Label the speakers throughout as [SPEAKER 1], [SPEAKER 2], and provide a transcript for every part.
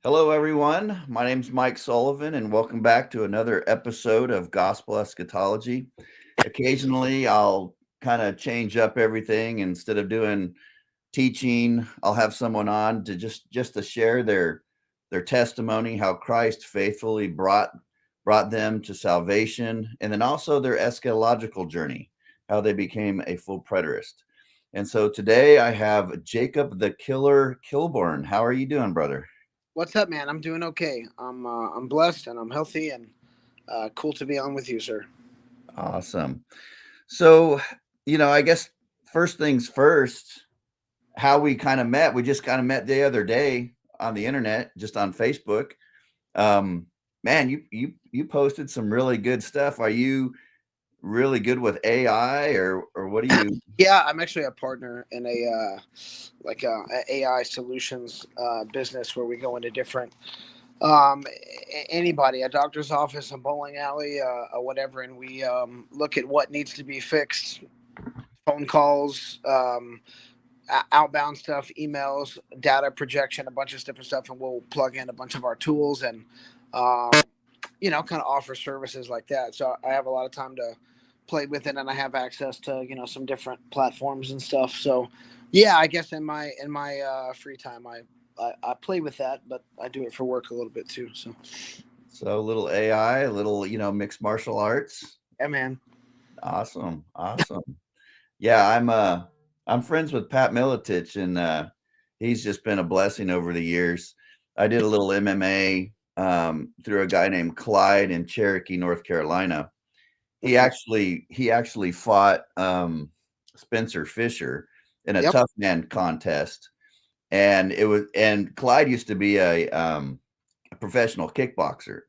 [SPEAKER 1] Hello, everyone. My name's Mike Sullivan, and welcome back to another episode of Gospel Eschatology. Occasionally, I'll kind of change up everything. Instead of doing teaching, I'll have someone on to just to share their testimony, how Christ faithfully brought them to salvation, and then also their eschatological journey, how they became a full preterist. And so today I have Jacob the Killer Killburn. How are you doing, brother?
[SPEAKER 2] What's up, man? I'm doing okay. I'm blessed and I'm healthy and cool to be on with you, sir.
[SPEAKER 1] Awesome. So, I guess first things first, how we kind of met, we just kind of met the other day on the internet, just on Facebook. Um, Man, you posted some really good stuff. Are you really good with AI or what do you?
[SPEAKER 2] Yeah, I'm actually a partner in a AI solutions business where we go into different anybody, a doctor's office, a bowling alley, whatever, and we look at what needs to be fixed, phone calls, outbound stuff, emails, data projection, a bunch of different stuff, and we'll plug in a bunch of our tools and um, kind of offer services like that. So I have a lot of time to play with it, and I have access to some different platforms and stuff. So yeah, I guess in my free time, I play with that, but I do it for work a little bit too. So
[SPEAKER 1] So a little AI, a little, mixed martial arts.
[SPEAKER 2] yeah, man.
[SPEAKER 1] Awesome. Awesome. Yeah, I'm friends with Pat Miletich, and he's just been a blessing over the years. I did a little MMA through a guy named Clyde in Cherokee, North Carolina.
[SPEAKER 2] Okay.
[SPEAKER 1] He actually fought Spencer Fisher in a
[SPEAKER 2] Yep.
[SPEAKER 1] tough man contest, and Clyde used to be a professional kickboxer.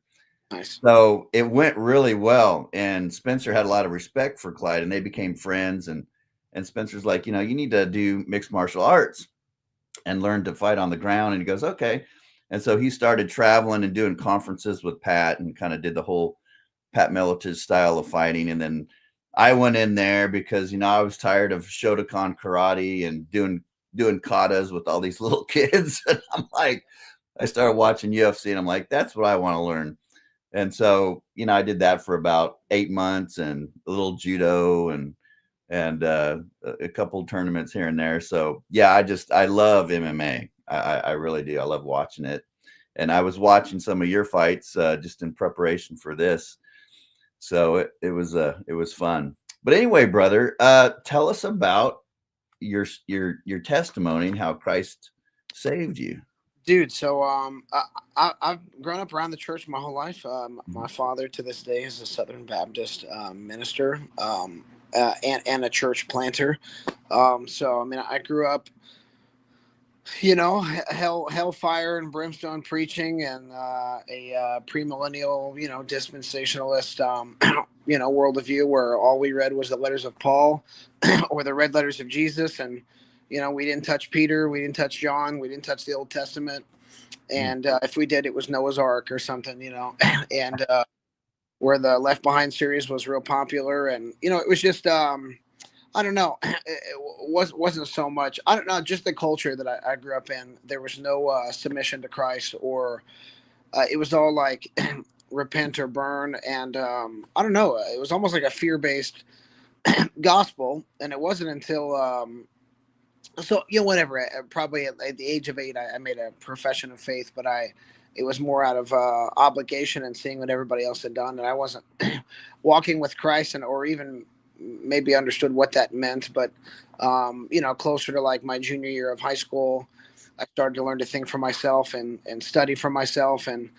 [SPEAKER 2] Nice.
[SPEAKER 1] So it went really well, and Spencer had a lot of respect for Clyde, and they became friends. And Spencer's like, you need to do mixed martial arts and learn to fight on the ground. And he goes, okay. And so he started traveling and doing conferences with Pat, and kind of did the whole Pat Miletich style of fighting. And then I went in there because I was tired of Shotokan karate and doing katas with all these little kids. And I'm like, I started watching UFC, and I'm like, that's what I want to learn. And so, I did that for about 8 months, and a little judo and a couple tournaments here and there. So yeah, I love MMA. I really do. I love watching it. And I was watching some of your fights just in preparation for this. So it was fun. But anyway, brother, tell us about your testimony and how Christ saved you.
[SPEAKER 2] Dude, so I've grown up around the church my whole life. My father to this day is a Southern Baptist minister and a church planter. So I mean, I grew up, hellfire and brimstone preaching and a premillennial, dispensationalist, worldview where all we read was the letters of Paul or the red letters of Jesus, and we didn't touch Peter, we didn't touch John, we didn't touch the Old Testament,
[SPEAKER 1] Mm.
[SPEAKER 2] and if we did, it was Noah's Ark or something. And where the Left Behind series was real popular, and it was just I don't know. Wasn't so much. I don't know. Just the culture that I grew up in. There was no submission to Christ, or it was all like repent or burn. And I don't know. It was almost like a fear based gospel. And it wasn't until so whatever. Probably at the age of 8, I made a profession of faith, but it was more out of obligation and seeing what everybody else had done, and I wasn't walking with Christ, and or even maybe understood what that meant. But closer to like my junior year of high school, I started to learn to think for myself and study for myself, and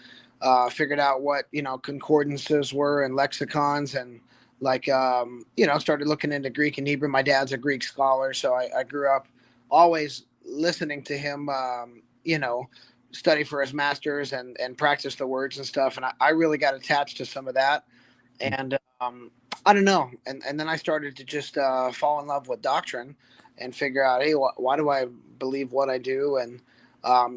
[SPEAKER 2] figured out what concordances were and lexicons, and like started looking into Greek and Hebrew. My dad's a Greek scholar, so I grew up always listening to him. Study for his masters and practice the words and stuff, and I really got attached to some of that, and I don't know. And then I started to just fall in love with doctrine and figure out, hey, why do I believe what I do? And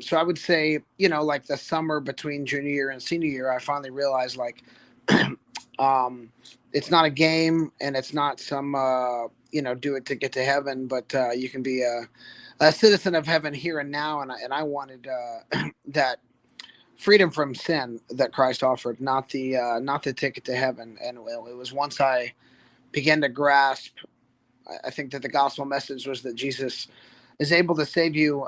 [SPEAKER 2] so I would say, like the summer between junior year and senior year, I finally realized like um, it's not a game, and it's not some do it to get to heaven, but you can be a citizen of heaven here and now. And I wanted that freedom from sin that Christ offered, not the ticket to heaven. And it was once I began to grasp, I think that the gospel message was that Jesus is able to save you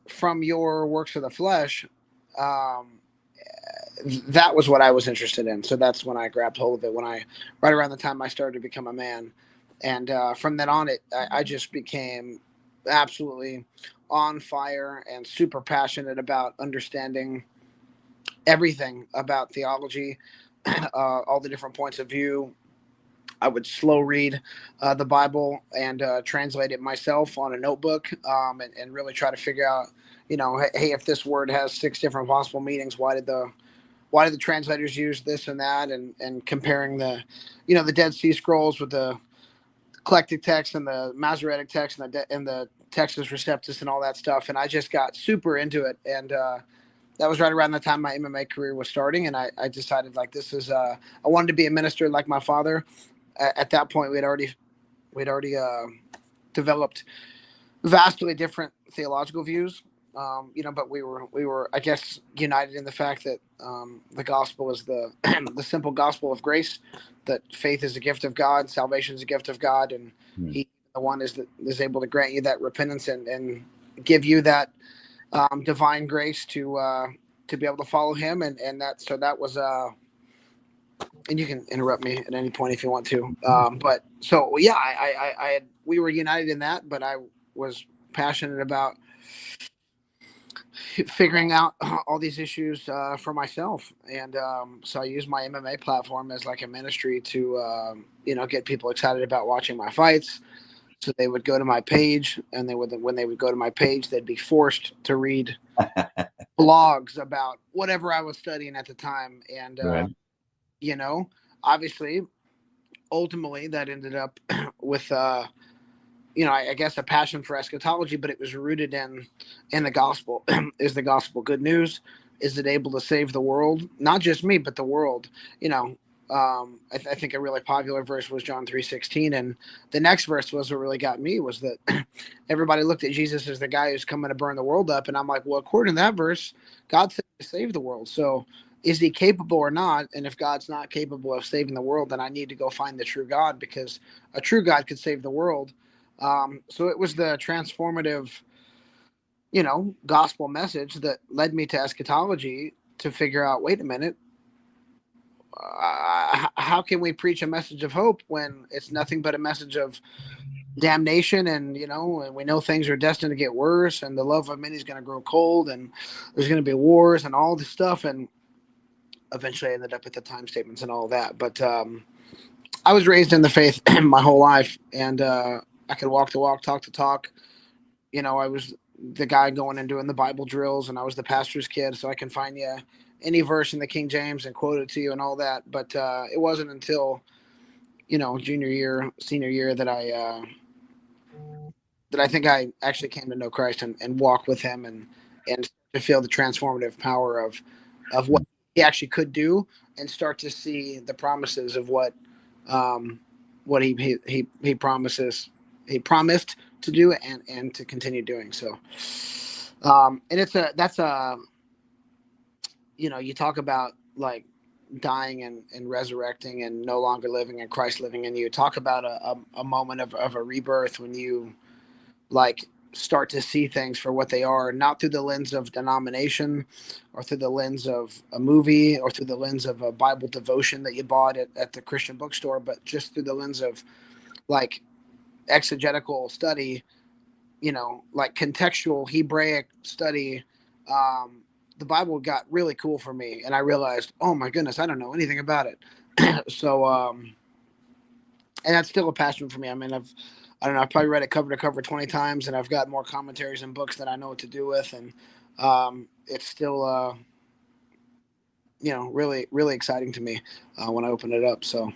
[SPEAKER 2] from your works of the flesh. Um, that was what I was interested in. So that's when I grabbed hold of it. Right around the time I started to become a man, and from then on, I just became absolutely on fire and super passionate about understanding everything about theology, all the different points of view. I would slow read the Bible and translate it myself on a notebook, and really try to figure out, hey, if this word has 6 different possible meanings, why did the translators use this and that, and comparing the Dead Sea Scrolls with the eclectic text and the Masoretic text and the Textus Receptus and all that stuff. And I just got super into it. And that was right around the time my MMA career was starting. And I decided, like, this is I wanted to be a minister like my father. At that point, we'd already developed vastly different theological views. But we were, I guess, united in the fact that the gospel is the the simple gospel of grace, that faith is a gift of God, salvation is a gift of God, and He, the one, is able to grant you that repentance and give you that divine grace to be able to follow Him, and that was and you can interrupt me at any point if you want to. But so yeah, we were united in that, but I was passionate about figuring out all these issues for myself, and so I used my MMA platform as like a ministry to get people excited about watching my fights. So they would go to my page, and when they would go to my page, they'd be forced to read blogs about whatever I was studying at the time, and
[SPEAKER 1] Right.
[SPEAKER 2] Obviously, ultimately, that ended up with I guess a passion for eschatology, but it was rooted in the gospel. Is the gospel good news? Is it able to save the world? Not just me, but the world. I think a really popular verse was John 3:16, and the next verse was what really got me, was that everybody looked at Jesus as the guy who's coming to burn the world up, and I'm like, well, according to that verse, God said to save the world. So is He capable or not? And if God's not capable of saving the world, then I need to go find the true God, because a true God could save the world. So it was the transformative, gospel message that led me to eschatology, to figure out, wait a minute, how can we preach a message of hope when it's nothing but a message of damnation? And we know things are destined to get worse, and the love of many is going to grow cold, and there's going to be wars and all this stuff. And eventually I ended up at the time statements and all of that. But I was raised in the faith my whole life, and I could walk the walk, talk the talk. I was the guy going and doing the Bible drills, and I was the pastor's kid, so I can find you any verse in the King James and quote it to you and all that. But it wasn't until junior year, senior year that I think I actually came to know Christ and walk with Him, and to feel the transformative power of what He actually could do, and start to see the promises of what he promised to do, and to continue doing so. And you talk about, like, dying and resurrecting and no longer living and Christ living in you. Talk about a moment of a rebirth, when you, like, start to see things for what they are, not through the lens of denomination, or through the lens of a movie, or through the lens of a Bible devotion that you bought at the Christian bookstore, but just through the lens of, like, exegetical study, like contextual Hebraic study. The Bible got really cool for me, and I realized, oh my goodness, I don't know anything about it. So, and that's still a passion for me. I mean, I don't know, I've probably read it cover to cover 20 times, and I've got more commentaries and books that I know what to do with. And it's still, really, really exciting to me when I open it up. So,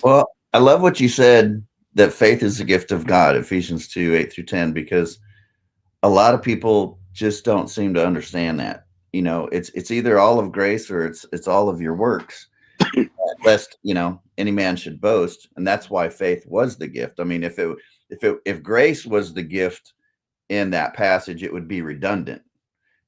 [SPEAKER 1] Well, I love what you said, that faith is a gift of God, Ephesians 2:8-10, because a lot of people just don't seem to understand that. It's either all of grace, or it's all of your works, lest any man should boast. And that's why faith was the gift. I mean, if grace was the gift in that passage, it would be redundant.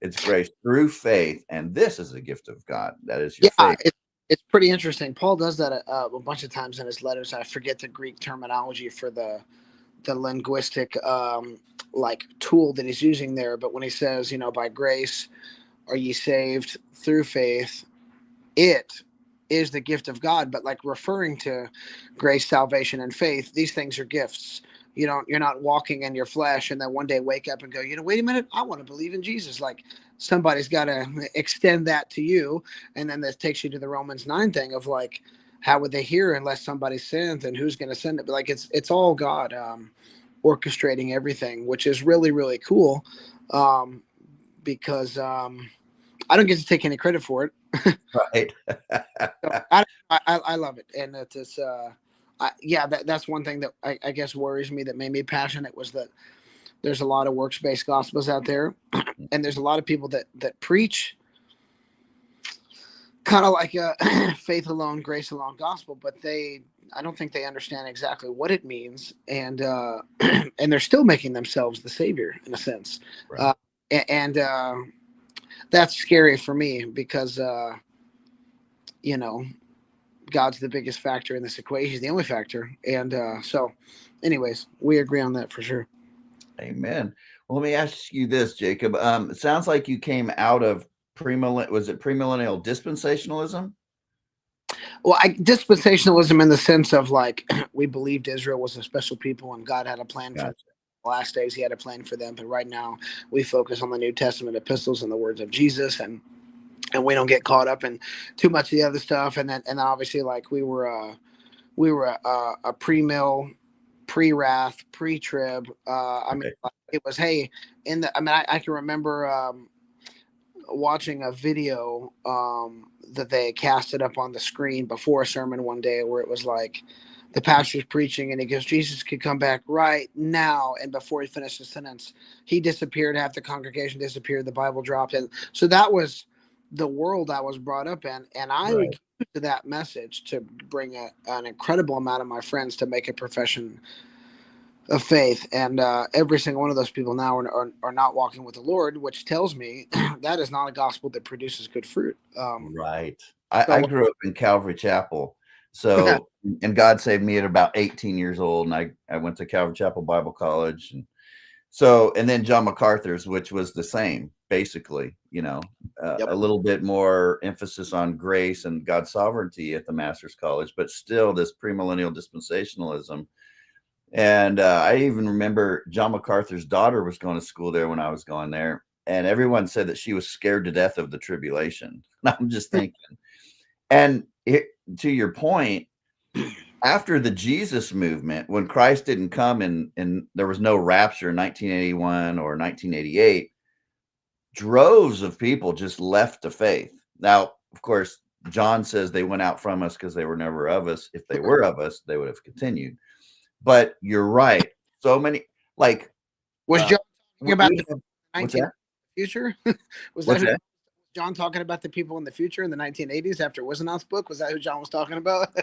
[SPEAKER 1] It's grace through faith, and this is a gift of God. That is your
[SPEAKER 2] Yeah,
[SPEAKER 1] faith.
[SPEAKER 2] it's pretty interesting. Paul does that a bunch of times in his letters. I forget the Greek terminology for the linguistic like tool that he's using there, but when he says, by grace are ye saved through faith, it is the gift of God, but like referring to grace, salvation, and faith, these things are gifts. You're not walking in your flesh and then one day wake up and go, wait a minute, I want to believe in Jesus. Like somebody's got to extend that to you. And then that takes you to the Romans 9 thing of like, how would they hear unless somebody sent, and who's going to send it? But like, it's all God orchestrating everything, which is really, really cool. Because I don't get to take any credit for it.
[SPEAKER 1] Right.
[SPEAKER 2] So I love it, and it's yeah, that's one thing that I guess worries me, that made me passionate, was that there's a lot of works-based gospels out there, and there's a lot of people that preach kind of like a faith alone, grace alone gospel, but I don't think they understand exactly what it means, and and they're still making themselves the savior in a sense,
[SPEAKER 1] Right.
[SPEAKER 2] uh, and that's scary for me because you know God's the biggest factor in this equation. He's the only factor. And so, anyways, we agree on that for sure.
[SPEAKER 1] Amen. Well, let me ask you this, Jacob. It sounds like you came out of was it premillennial dispensationalism?
[SPEAKER 2] Well, dispensationalism in the sense of like we believed Israel was a special people and God had a plan for them.
[SPEAKER 1] Gotcha.
[SPEAKER 2] The last days He had a plan for them, but right now we focus on the New Testament epistles and the words of Jesus, and we don't get caught up in too much of the other stuff. And then obviously like we were a pre-mill, pre-wrath, pre-trib. I mean,
[SPEAKER 1] Okay.
[SPEAKER 2] like, it was, hey, I can remember watching a video that they casted up on the screen before a sermon one day, where it was like the pastor's preaching and he goes, Jesus could come back right now. And before he finished the sentence, he disappeared. Half the congregation disappeared. The Bible dropped. And so that was the world I was brought up in. And I
[SPEAKER 1] Right.
[SPEAKER 2] used to that message to bring an incredible amount of my friends to make a profession of faith. And every single one of those people now are not walking with the Lord, which tells me that is not a gospel that produces good fruit.
[SPEAKER 1] Right. I
[SPEAKER 2] So,
[SPEAKER 1] grew up in Calvary Chapel. So, and God saved me at about 18 years old. And I went to Calvary Chapel Bible College. And so, and then John MacArthur's, which was the same, basically,
[SPEAKER 2] yep.
[SPEAKER 1] a little bit more emphasis on grace and God's sovereignty at the Master's College, but still this premillennial dispensationalism. And I even remember John MacArthur's daughter was going to school there when I was going there. And everyone said that she was scared to death of the tribulation. And I'm just thinking, and to your point, after the Jesus movement, when Christ didn't come and there was no rapture in 1981 or 1988, droves of people just left the faith. Now, of course, John says they went out from us because they were never of us. If they were of us, they would have continued. But you're right. So many, like,
[SPEAKER 2] Was
[SPEAKER 1] uh,
[SPEAKER 2] John talking about
[SPEAKER 1] we
[SPEAKER 2] the
[SPEAKER 1] have, what's
[SPEAKER 2] 19
[SPEAKER 1] that?
[SPEAKER 2] future? Was that
[SPEAKER 1] What's
[SPEAKER 2] who
[SPEAKER 1] that?
[SPEAKER 2] John talking about, the people in the future in the 1980s after Wissenhout's book? Was that who John was talking about?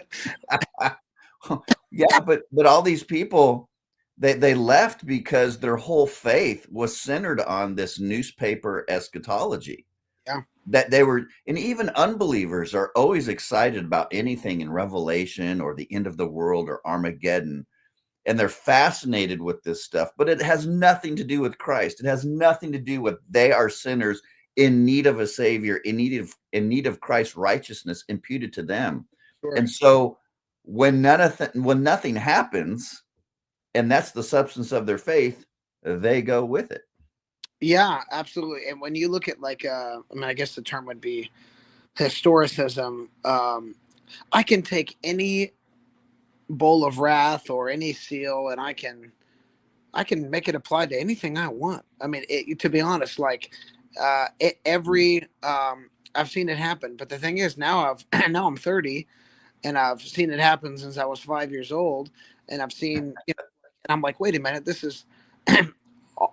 [SPEAKER 1] Yeah, but all these people, they left because their whole faith was centered on this newspaper eschatology.
[SPEAKER 2] Yeah.
[SPEAKER 1] That they were, and even unbelievers are always excited about anything in Revelation or the end of the world or Armageddon, and they're fascinated with this stuff, but it has nothing to do with Christ. It has nothing to do with they are sinners in need of a savior, in need of Christ's righteousness imputed to them.
[SPEAKER 2] Sure.
[SPEAKER 1] And so when when nothing happens, and that's the substance of their faith, they go with it.
[SPEAKER 2] Yeah, absolutely. And when you look at like, I guess the term would be historicism. I can take any bowl of wrath or any seal, and I can make it apply to anything I want. I mean, to be honest, like I've seen it happen. But the thing is, now now I'm 30, and I've seen it happen since I was 5 years old, and I've seen, and I'm like, wait a minute, this is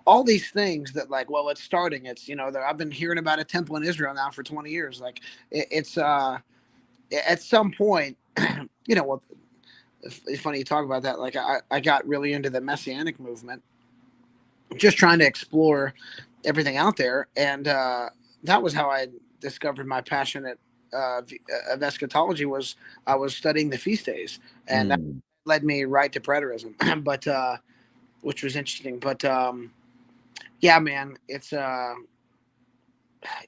[SPEAKER 2] all these things that, like, well, it's starting. It's, I've been hearing about a temple in Israel now for 20 years. Like it's at some point, well, it's funny you talk about that. Like I got really into the Messianic movement, just trying to explore everything out there. And that was how I discovered my passion of eschatology. Was I was studying the feast days, and that
[SPEAKER 1] Mm.
[SPEAKER 2] led me right to preterism. But which was interesting. But yeah, man, it's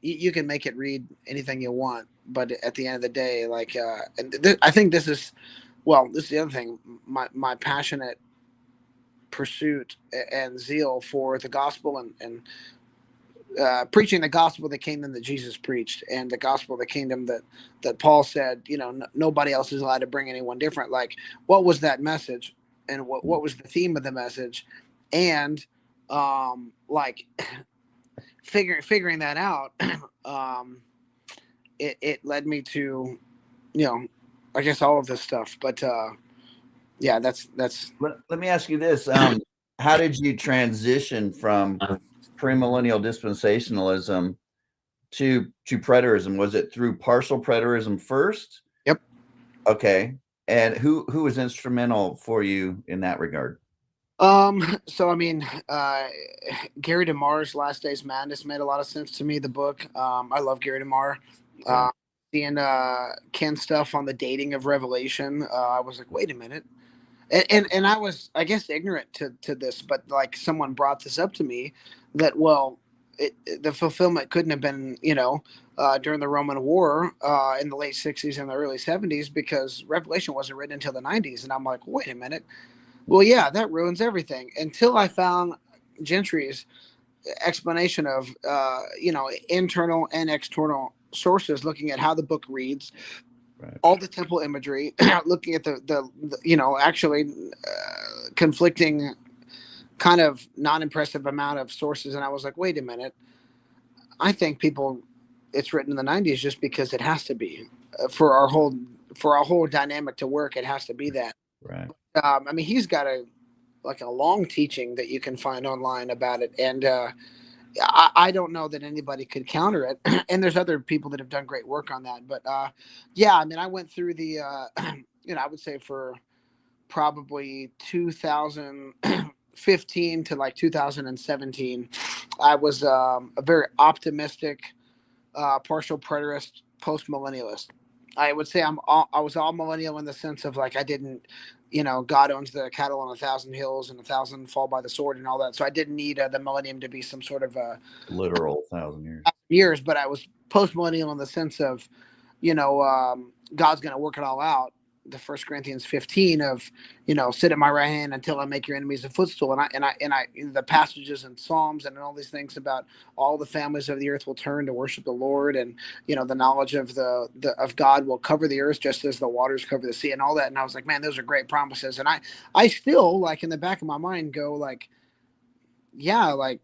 [SPEAKER 2] you can make it read anything you want, but at the end of the day, like, I think this is, well, this is the other thing. My passionate pursuit and zeal for the gospel, and preaching the gospel of the kingdom that Jesus preached, and the gospel of the kingdom that Paul said, nobody else is allowed to bring anyone different. Like, what was that message, and what was the theme of the message, and like figuring that out, um, it led me to, I guess all of this stuff. But yeah, that's
[SPEAKER 1] Let me ask you this: how did you transition from premillennial dispensationalism to preterism? Was it through partial preterism first?
[SPEAKER 2] yep.
[SPEAKER 1] Okay, and who was instrumental for you in that regard?
[SPEAKER 2] So I mean, Gary DeMar's Last Days Madness made a lot of sense to me. The book. I love Gary DeMar.
[SPEAKER 1] Yeah.
[SPEAKER 2] Seeing Ken's stuff on the dating of Revelation, I was like, wait a minute. And I was, I guess, ignorant to this, but like someone brought this up to me that, well, the fulfillment couldn't have been, during the Roman War in the late 60s and the early 70s, because Revelation wasn't written until the 90s. And I'm like, wait a minute. Well, yeah, that ruins everything. Until I found Gentry's explanation of, internal and external sources, looking at how the book reads,
[SPEAKER 1] Right.
[SPEAKER 2] all the temple imagery, looking at the actually conflicting, kind of non-impressive amount of sources. And I was like, wait a minute. I think it's written in the 90s just because it has to be, for our whole dynamic to work. It has to be that.
[SPEAKER 1] Right.
[SPEAKER 2] I mean, he's got a long teaching that you can find online about it. And I don't know that anybody could counter it. And there's other people that have done great work on that. But yeah, I mean, I went through the, I would say for probably 2015 to like 2017, I was a very optimistic, partial preterist, post millennialist. I would say I was all millennial in the sense of, like, I didn't, God owns the cattle on 1,000 hills and 1,000 fall by the sword and all that. So I didn't need the millennium to be some sort of
[SPEAKER 1] Literal 1,000 years.
[SPEAKER 2] years, but I was post millennial in the sense of, God's going to work it all out. The First Corinthians 15 of, sit at my right hand until I make your enemies a footstool. And I, the passages in Psalms and all these things about all the families of the earth will turn to worship the Lord. And, the knowledge of of God will cover the earth just as the waters cover the sea and all that. And I was like, man, those are great promises. And I still, like, in the back of my mind go, like, yeah, like,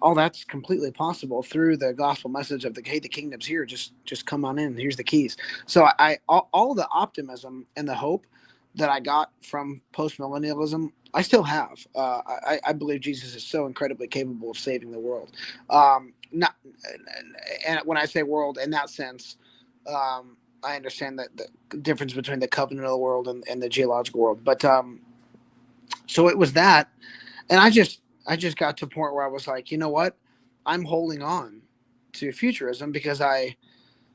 [SPEAKER 2] all that's completely possible through the gospel message of hey, the kingdom's here. Just come on in. Here's the keys. So all the optimism and the hope that I got from post millennialism, I still have. I believe Jesus is so incredibly capable of saving the world. Not, and when I say world in that sense, I understand that the difference between the covenant of the world and the geological world. But so it was that, and I just got to a point where I was like, you know what? I'm holding on to futurism because I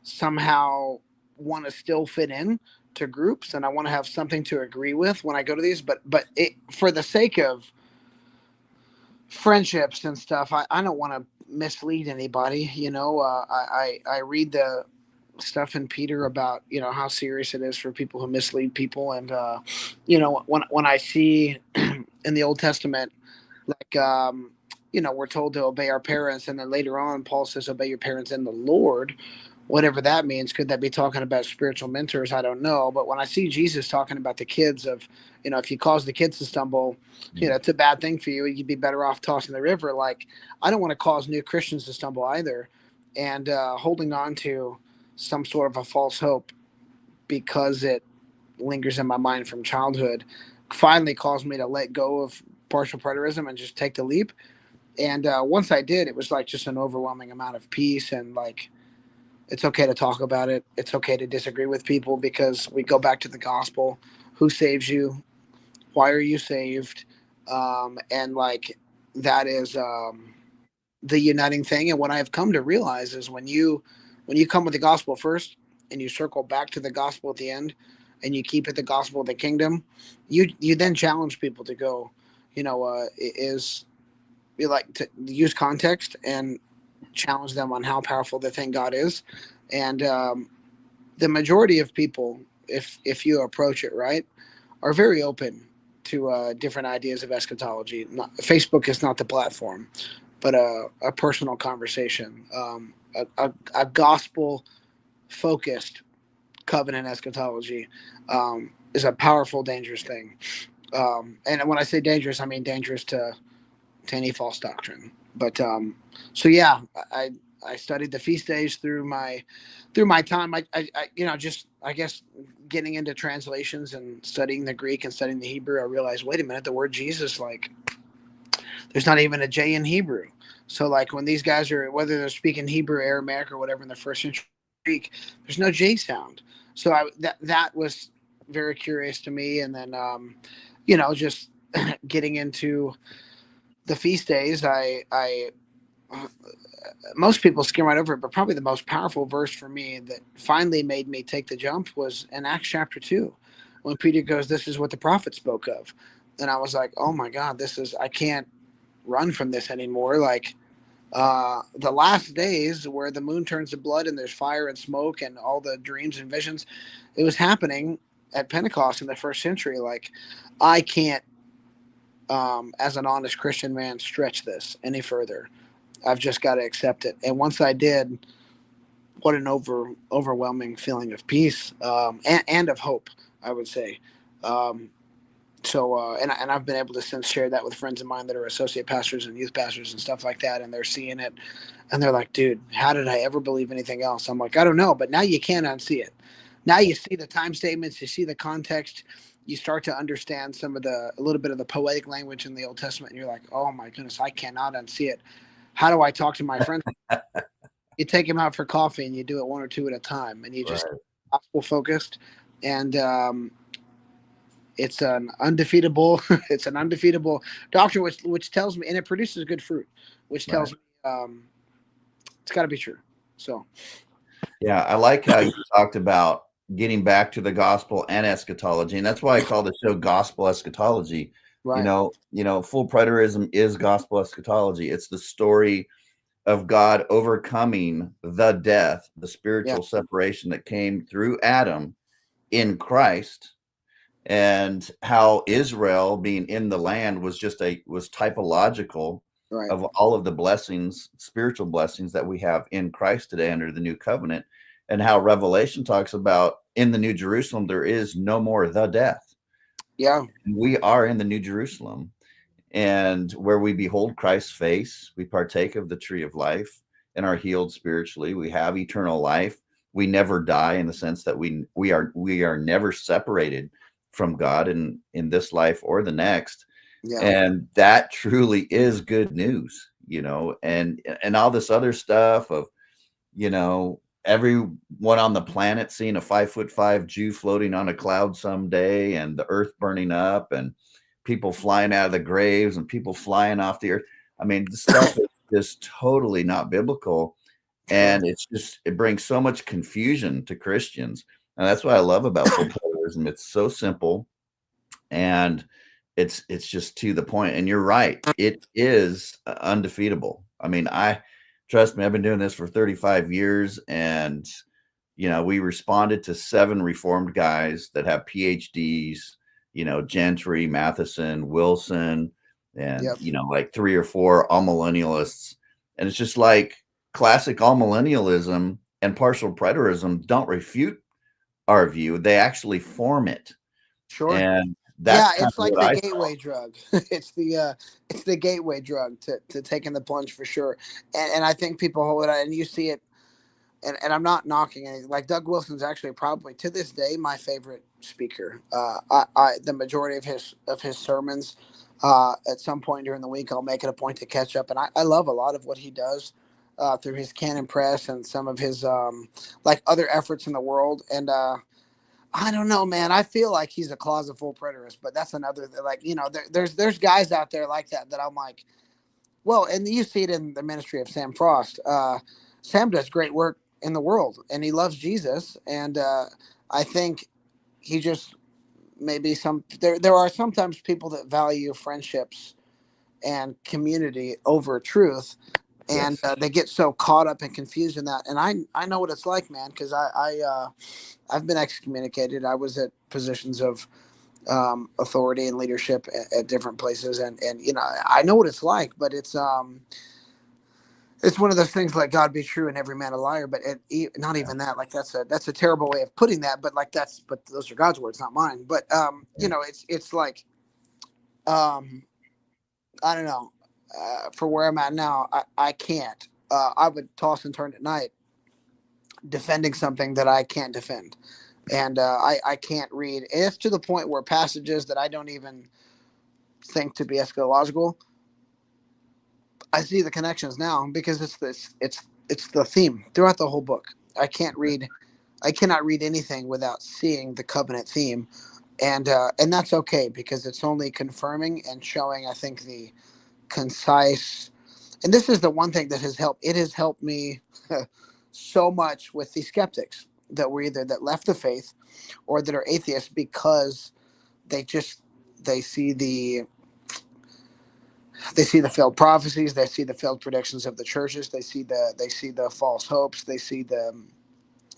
[SPEAKER 2] somehow want to still fit in to groups, and I want to have something to agree with when I go to these. But for the sake of friendships and stuff, I don't want to mislead anybody. I read the stuff in Peter about, how serious it is for people who mislead people. And when I see in the Old Testament, like, we're told to obey our parents, and then later on Paul says obey your parents in the Lord, whatever that means. Could that be talking about spiritual mentors? I don't know. But when I see Jesus talking about the kids of, if you cause the kids to stumble, it's a bad thing for you, you'd be better off tossing the river. Like, I don't want to cause new Christians to stumble either. And holding on to some sort of a false hope because it lingers in my mind from childhood finally caused me to let go of partial preterism and just take the leap. And once I did, it was like just an overwhelming amount of peace. And, like, it's okay to talk about it. It's okay to disagree with people, because we go back to the gospel. Who saves you? Why are you saved? And, like, that is the uniting thing. And what I've come to realize is when you come with the gospel first and you circle back to the gospel at the end and you keep it the gospel of the kingdom, you then challenge people to go, is you like to use context and challenge them on how powerful the thing God is. And the majority of people, if you approach it right, are very open to different ideas of eschatology. Facebook is not the platform, but a personal conversation, a gospel focused covenant eschatology is a powerful, dangerous thing. And when I say dangerous, I mean dangerous to any false doctrine. But so yeah, I studied the feast days through my time. Just I guess getting into translations and studying the Greek and studying the Hebrew, I realized, wait a minute, the word Jesus, like, there's not even a J in Hebrew. So like when these guys are, whether they're speaking Hebrew, Aramaic, or whatever in the first century Greek, there's no J sound. So that was very curious to me. And then just getting into the feast days, I most people skim right over it, but probably the most powerful verse for me that finally made me take the jump was in Acts chapter 2, when Peter goes, "This is what the prophet spoke of," and I was like, "Oh my God, I can't run from this anymore." Like the last days where the moon turns to blood and there's fire and smoke and all the dreams and visions, it was happening at Pentecost in the first century. Like I can't, as an honest Christian man, stretch this any further. I've just got to accept it. And once I did, what an overwhelming feeling of peace, and of hope, I would say. Um, and I've been able to since share that with friends of mine that are associate pastors and youth pastors and stuff like that, and they're seeing it, and they're like, "Dude, how did I ever believe anything else?" I'm like, "I don't know, but now you can't unsee it. Now you see the time statements, you see the context, you start to understand a little bit of the poetic language in the Old Testament, and you're like, oh my goodness, I cannot unsee it. How do I talk to my friends?" You take them out for coffee, and you do it one or two at a time, and you just
[SPEAKER 1] Right.
[SPEAKER 2] gospel focused, and it's an undefeatable it's an undefeatable doctrine, which tells me, and it produces good fruit, which
[SPEAKER 1] Right.
[SPEAKER 2] tells me it's got to be true. So
[SPEAKER 1] Yeah, I like how you talked about getting back to the gospel and eschatology, and that's why I call the show Gospel Eschatology.
[SPEAKER 2] right,
[SPEAKER 1] Full preterism is gospel eschatology. It's the story of God overcoming the death, the
[SPEAKER 2] yeah,
[SPEAKER 1] spiritual separation that came through Adam in Christ, and how Israel being in the land was typological
[SPEAKER 2] right,
[SPEAKER 1] of all of the blessings, spiritual blessings that we have in Christ today under the new covenant, and how Revelation talks about in the New Jerusalem there is no more the death.
[SPEAKER 2] yeah,
[SPEAKER 1] We are in the New Jerusalem, and where we behold Christ's face, we partake of the tree of life and are healed spiritually. We have eternal life. We never die, in the sense that we are never separated from God in this life or the next.
[SPEAKER 2] yeah,
[SPEAKER 1] And that truly is good news, and all this other stuff of, everyone on the planet seeing a 5'5" Jew floating on a cloud someday, and the earth burning up, and people flying out of the graves, and people flying off the earth. I mean, the stuff is just totally not biblical.
[SPEAKER 2] sure,
[SPEAKER 1] And it brings so much confusion to Christians. And that's what I love about full preterism. It's so simple, and it's just to the point. And you're right, it is undefeatable. I mean, I trust me, I've been doing this for 35 years, and we responded to 7 reformed guys that have PhDs, Gentry, Matheson, Wilson, and
[SPEAKER 2] yep,
[SPEAKER 1] like 3 or 4 all-millennialists. And it's just like classic all-millennialism and partial preterism don't refute our view, they actually form it.
[SPEAKER 2] sure.
[SPEAKER 1] And
[SPEAKER 2] Yeah,
[SPEAKER 1] that's kind
[SPEAKER 2] it's
[SPEAKER 1] of
[SPEAKER 2] like
[SPEAKER 1] what
[SPEAKER 2] the
[SPEAKER 1] I saw.
[SPEAKER 2] gateway drug. It's the gateway drug to taking the plunge for sure. And I think people hold it out, and you see it. And I'm not knocking anything. Like Doug Wilson's actually probably to this day my favorite speaker. The majority of his sermons, at some point during the week, I'll make it a point to catch up, and I love a lot of what he does through his Canon Press and some of his like other efforts in the world. And I don't know, man. I feel like he's a closet full preterist, but that's another, like, there's guys out there like that I'm like, Well, and you see it in the ministry of Sam Frost. Sam does great work in the world, and he loves Jesus. And I think he just maybe there are sometimes people that value friendships and community over truth, and
[SPEAKER 1] Yes.
[SPEAKER 2] they get so caught up and confused in that. And I know what it's like, man, because I've been excommunicated. I was at positions of authority and leadership at different places, and you know I know what it's like, but it's one of those things like God be true and every man a liar, but not
[SPEAKER 1] Yeah.
[SPEAKER 2] even that. Like that's a terrible way of putting that, but like but those are God's words, not mine. But you
[SPEAKER 1] Right.
[SPEAKER 2] know, it's like um, I don't know. For where I'm at now, I can't. I would toss and turn at night defending something that I can't defend, and I can't read. It's to the point where passages that I don't even think to be eschatological, I see the connections now because it's the theme throughout the whole book. I cannot read anything without seeing the covenant theme, and that's okay because it's only confirming and showing. I think the concise, and this is the one thing that has helped. It has helped me so much with the skeptics that were either that left the faith or that are atheists because they just they see the they see the failed prophecies, they see the failed predictions of the churches, they see the false hopes, they see the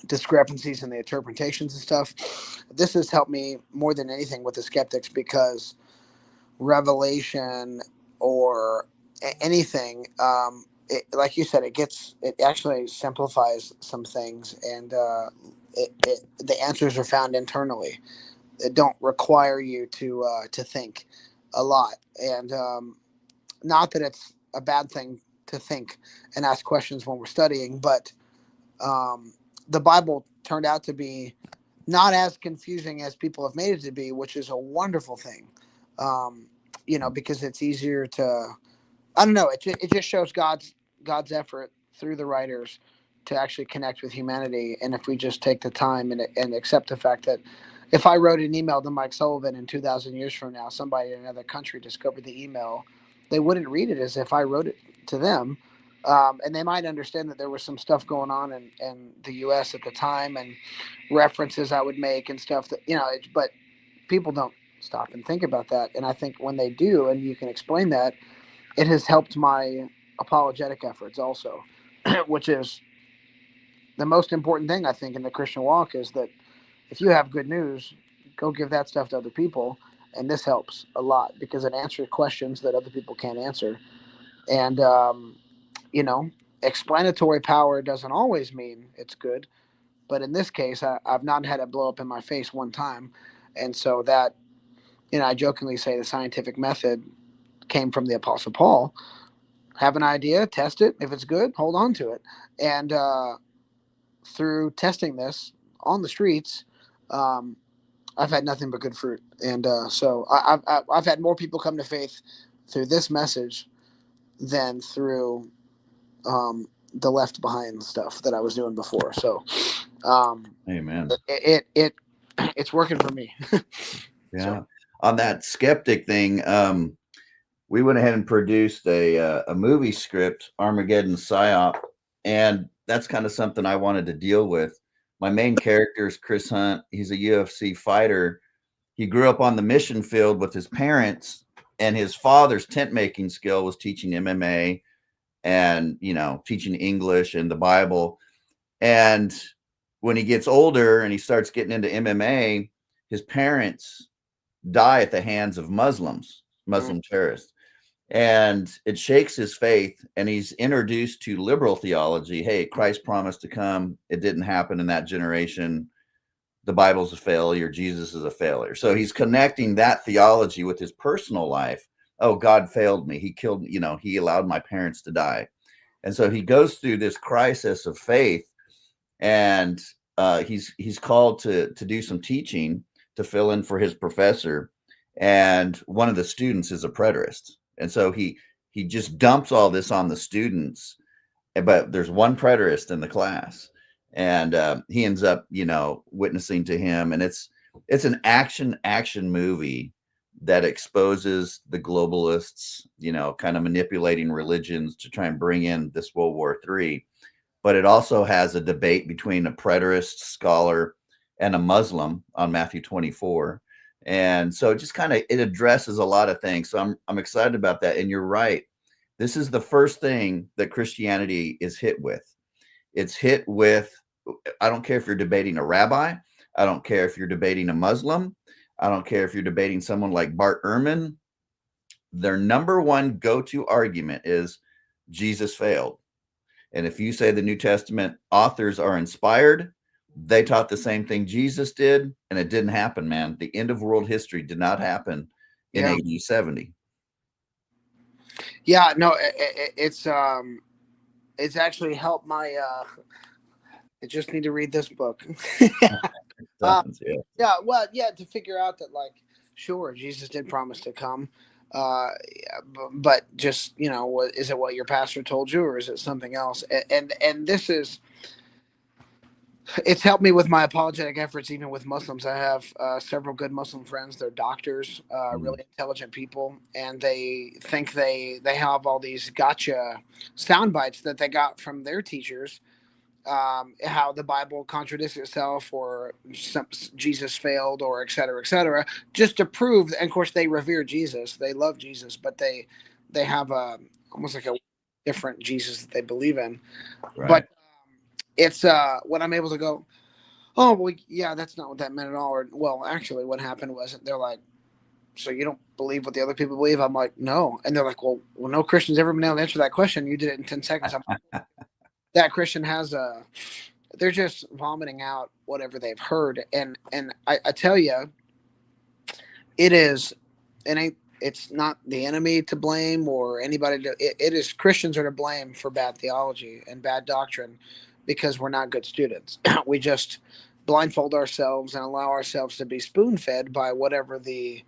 [SPEAKER 2] discrepancies in the interpretations and stuff. This has helped me more than anything with the skeptics because revelation or anything, like you said, it actually simplifies some things, and the answers are found internally. It don't require you to think a lot, and not that it's a bad thing to think and ask questions when we're studying, but the Bible turned out to be not as confusing as people have made it to be, which is a wonderful thing. Um, you know, because it's easier to, I don't know, it just shows God's effort through the writers to actually connect with humanity. And if we just take the time and accept the fact that if I wrote an email to Mike Sullivan in 2,000 years from now, somebody in another country discovered the email, they wouldn't read it as if I wrote it to them. And they might understand that there was some stuff going on in the U.S. at the time and references I would make and stuff that, you know, but people don't stop and think about that. And I think when they do, and you can explain that, it has helped my apologetic efforts also, which is the most important thing I think in the Christian walk is that if you have good news, go give that stuff to other people. And this helps a lot because it answers questions that other people can't answer. And, you know, explanatory power doesn't always mean it's good. But in this case, I've not had it blow up in my face one time. And so that, you know, I jokingly say the scientific method came from the Apostle Paul. Have an idea, test it. If it's good, hold on to it. And through testing this on the streets, um, I've had nothing but good fruit. And so I've had more people come to faith through this message than through the left behind stuff that I was doing before. So um,
[SPEAKER 1] Amen.
[SPEAKER 2] it's working for me. So
[SPEAKER 1] Yeah. On that skeptic thing, we went ahead and produced a movie script, Armageddon Psyop, and that's kind of something I wanted to deal with. My main character is Chris Hunt. He's a UFC fighter. He grew up on the mission field with his parents, and his father's tent making skill was teaching MMA and teaching English and the Bible. And when he gets older and he starts getting into MMA, his parents die at the hands of Muslim terrorists. And it shakes his faith, and he's introduced to liberal theology. Hey, Christ promised to come. It didn't happen in that generation. The Bible's a failure. Jesus is a failure. So he's connecting that theology with his personal life. Oh, God failed me. He killed, he allowed my parents to die. And so he goes through this crisis of faith, and he's called to do some teaching to fill in for his professor. And one of the students is a preterist. And so he just dumps all this on the students, but there's one preterist in the class, and he ends up witnessing to him, and it's an action movie that exposes the globalists, kind of manipulating religions to try and bring in this World War III. But it also has a debate between a preterist scholar and a Muslim on Matthew 24. And so it just kind of it addresses a lot of things. So I'm excited about that. And you're right. This is the first thing that Christianity is hit with. It's hit with, I don't care if you're debating a rabbi, I don't care if you're debating a Muslim, I don't care if you're debating someone like Bart Ehrman. Their number one go-to argument is Jesus failed. And if you say the New Testament authors are inspired, they taught the same thing Jesus did, and it didn't happen, man. The end of world history did not happen in AD 70.
[SPEAKER 2] Yeah, no, it's actually helped my I just need to read this book. Yeah, well, yeah, to figure out that, like, sure, Jesus did promise to come, but just, is it what your pastor told you, or is it something else? And this is, it's helped me with my apologetic efforts, even with Muslims. I have several good Muslim friends. They're doctors, really intelligent people, and they think they have all these gotcha sound bites that they got from their teachers, how the Bible contradicts itself, or Jesus failed, or et cetera, just to prove. And of course, they revere Jesus, they love Jesus, but they have almost like a different Jesus that they believe in.
[SPEAKER 1] Right.
[SPEAKER 2] But it's when I'm able to go, oh well, yeah, that's not what that meant at all. Or, well, actually, what happened was, they're like, so you don't believe what the other people believe? I'm like, no. And they're like, well, no Christian's ever been able to answer that question. You did it in 10 seconds. I'm like, that Christian has they're just vomiting out whatever they've heard. And I tell you, it is, it's not the enemy to blame, or anybody it is Christians are to blame for bad theology and bad doctrine, because we're not good students. We just blindfold ourselves and allow ourselves to be spoon fed by whatever the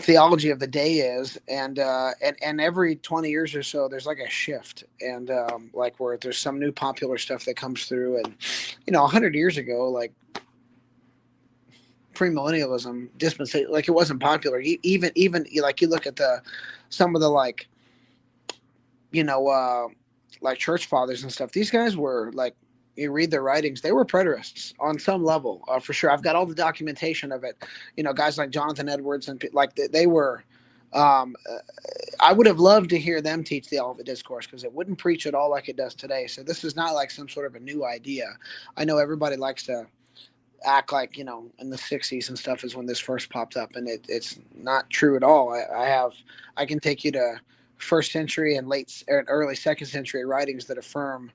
[SPEAKER 2] theology of the day is. And every 20 years or so, there's like a shift, and like, where there's some new popular stuff that comes through. And 100 years ago, like, premillennialism, dispensation, like, it wasn't popular. Even like, you look at some of the, like, like, church fathers and stuff. These guys were, like, you read their writings, they were preterists on some level, for sure. I've got all the documentation of it. Guys like Jonathan Edwards, and like, they were. I would have loved to hear them teach the Olivet Discourse, because it wouldn't preach at all like it does today. So this is not like some sort of a new idea. I know everybody likes to act like, in the 60s and stuff is when this first popped up, and it's not true at all. I can take you to first century and early second century writings that affirm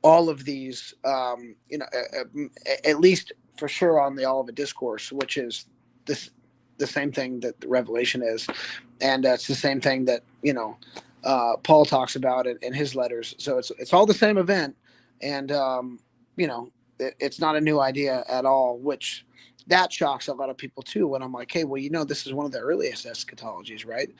[SPEAKER 2] all of these, at least for sure on the Olivet Discourse, which is the same thing that the Revelation is, and it's the same thing that Paul talks about in his letters. So it's all the same event, and it's not a new idea at all, which that shocks a lot of people too. When I'm like, hey, well, this is one of the earliest eschatologies, right?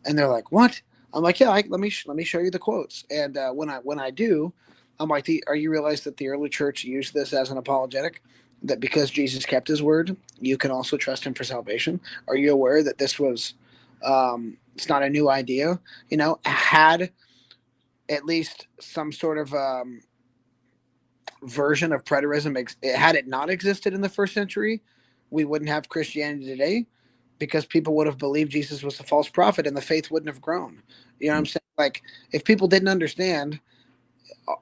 [SPEAKER 2] And they're like, what? I'm like, yeah, let me show you the quotes. And when I do, I'm like, are you realize that the early church used this as an apologetic? That because Jesus kept his word, you can also trust him for salvation. Are you aware that this was, it's not a new idea? Had at least some sort of version of preterism, had it not existed in the first century, we wouldn't have Christianity today, because people would have believed Jesus was a false prophet, and the faith wouldn't have grown. You know what I'm saying? Like, if people didn't understand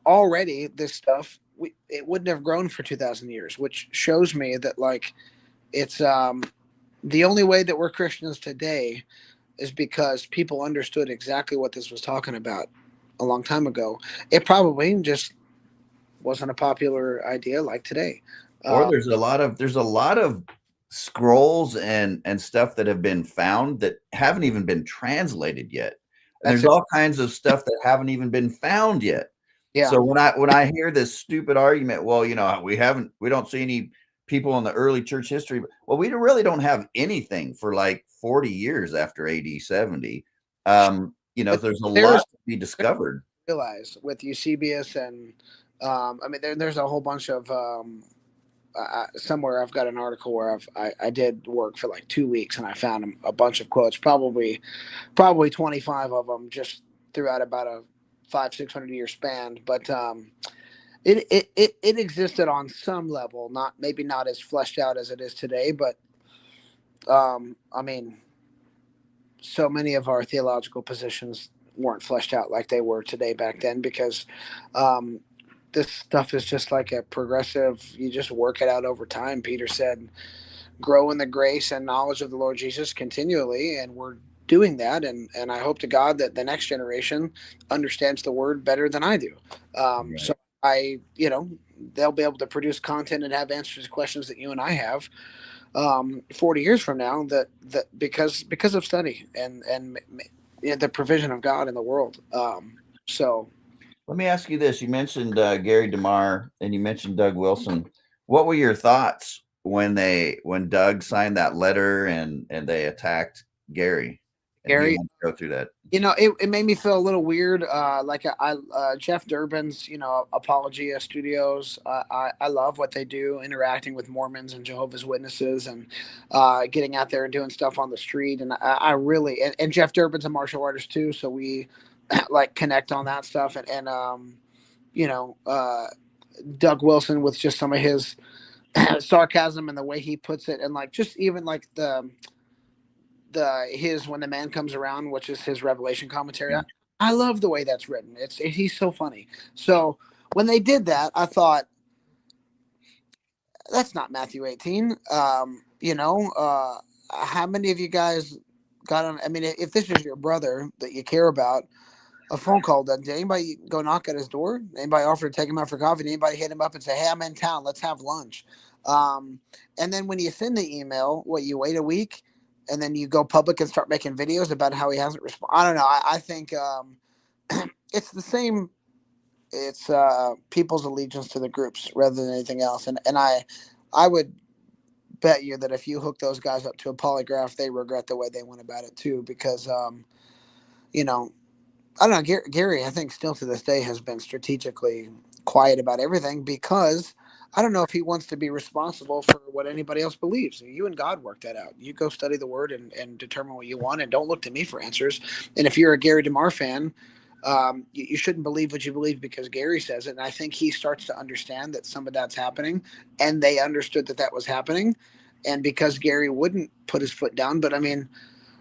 [SPEAKER 2] already this stuff, it wouldn't have grown for 2,000 years, which shows me that, like, it's the only way that we're Christians today is because people understood exactly what this was talking about a long time ago. It probably just wasn't a popular idea like today.
[SPEAKER 1] Or there's a lot of scrolls and stuff that have been found that haven't even been translated yet. And there's all kinds of stuff that haven't even been found yet.
[SPEAKER 2] Yeah.
[SPEAKER 1] So when I hear this stupid argument, well, we don't see any people in the early church history. Well, we really don't have anything for like 40 years after AD 70. There's a lot to be discovered.
[SPEAKER 2] Realize with Eusebius and there's a whole bunch of somewhere I've got an article where I did work for like 2 weeks and I found a bunch of quotes, probably 25 of them just throughout about a 500-600 year span. But it existed on some level, not maybe not as fleshed out as it is today, but I mean, so many of our theological positions weren't fleshed out like they were today back then because um, this stuff is just like a progressive. You just work it out over time. Peter said, "Grow in the grace and knowledge of the Lord Jesus continually," and we're doing that. And I hope to God that the next generation understands the word better than I do.
[SPEAKER 1] Right.
[SPEAKER 2] So I, they'll be able to produce content and have answers to questions that you and I have 40 years from now that because of study and the provision of God in the world. So
[SPEAKER 1] Let me ask you this. You mentioned Gary DeMar and you mentioned Doug Wilson. What were your thoughts when Doug signed that letter and they attacked Gary and he
[SPEAKER 2] Gary,
[SPEAKER 1] wanted to go through that?
[SPEAKER 2] it made me feel a little weird. Like Jeff Durbin's, Apologia Studios. I love what they do, interacting with Mormons and Jehovah's Witnesses, and getting out there and doing stuff on the street. And I really, and Jeff Durbin's a martial artist too, so we like connect on that stuff. And you know, uh, Doug Wilson with just some of his sarcasm and the way he puts it, and like just even like the his when the man comes around, which is his Revelation commentary.
[SPEAKER 1] Yeah.
[SPEAKER 2] I love the way that's written. He's so funny. So when they did that, I thought that's not Matthew 18. How many of you guys got on? I mean, if this is your brother that you care about, a phone call done. Did anybody go knock at his door? Anybody offer to take him out for coffee? Did anybody hit him up and say, "Hey, I'm in town. Let's have lunch"? Um, and then when you send the email, you wait a week, and then you go public and start making videos about how he hasn't responded. I don't know. I think it's the same. It's people's allegiance to the groups rather than anything else. And I would bet you that if you hook those guys up to a polygraph, they regret the way they went about it too, because you know I don't know. Gary, I think still to this day has been strategically quiet about everything because I don't know if he wants to be responsible for what anybody else believes. You and God work that out. You go study the word and determine what you want, and don't look to me for answers. And if you're a Gary DeMar fan, you shouldn't believe what you believe because Gary says it. And I think he starts to understand that some of that's happening, and they understood that that was happening. And because Gary wouldn't put his foot down, but I mean,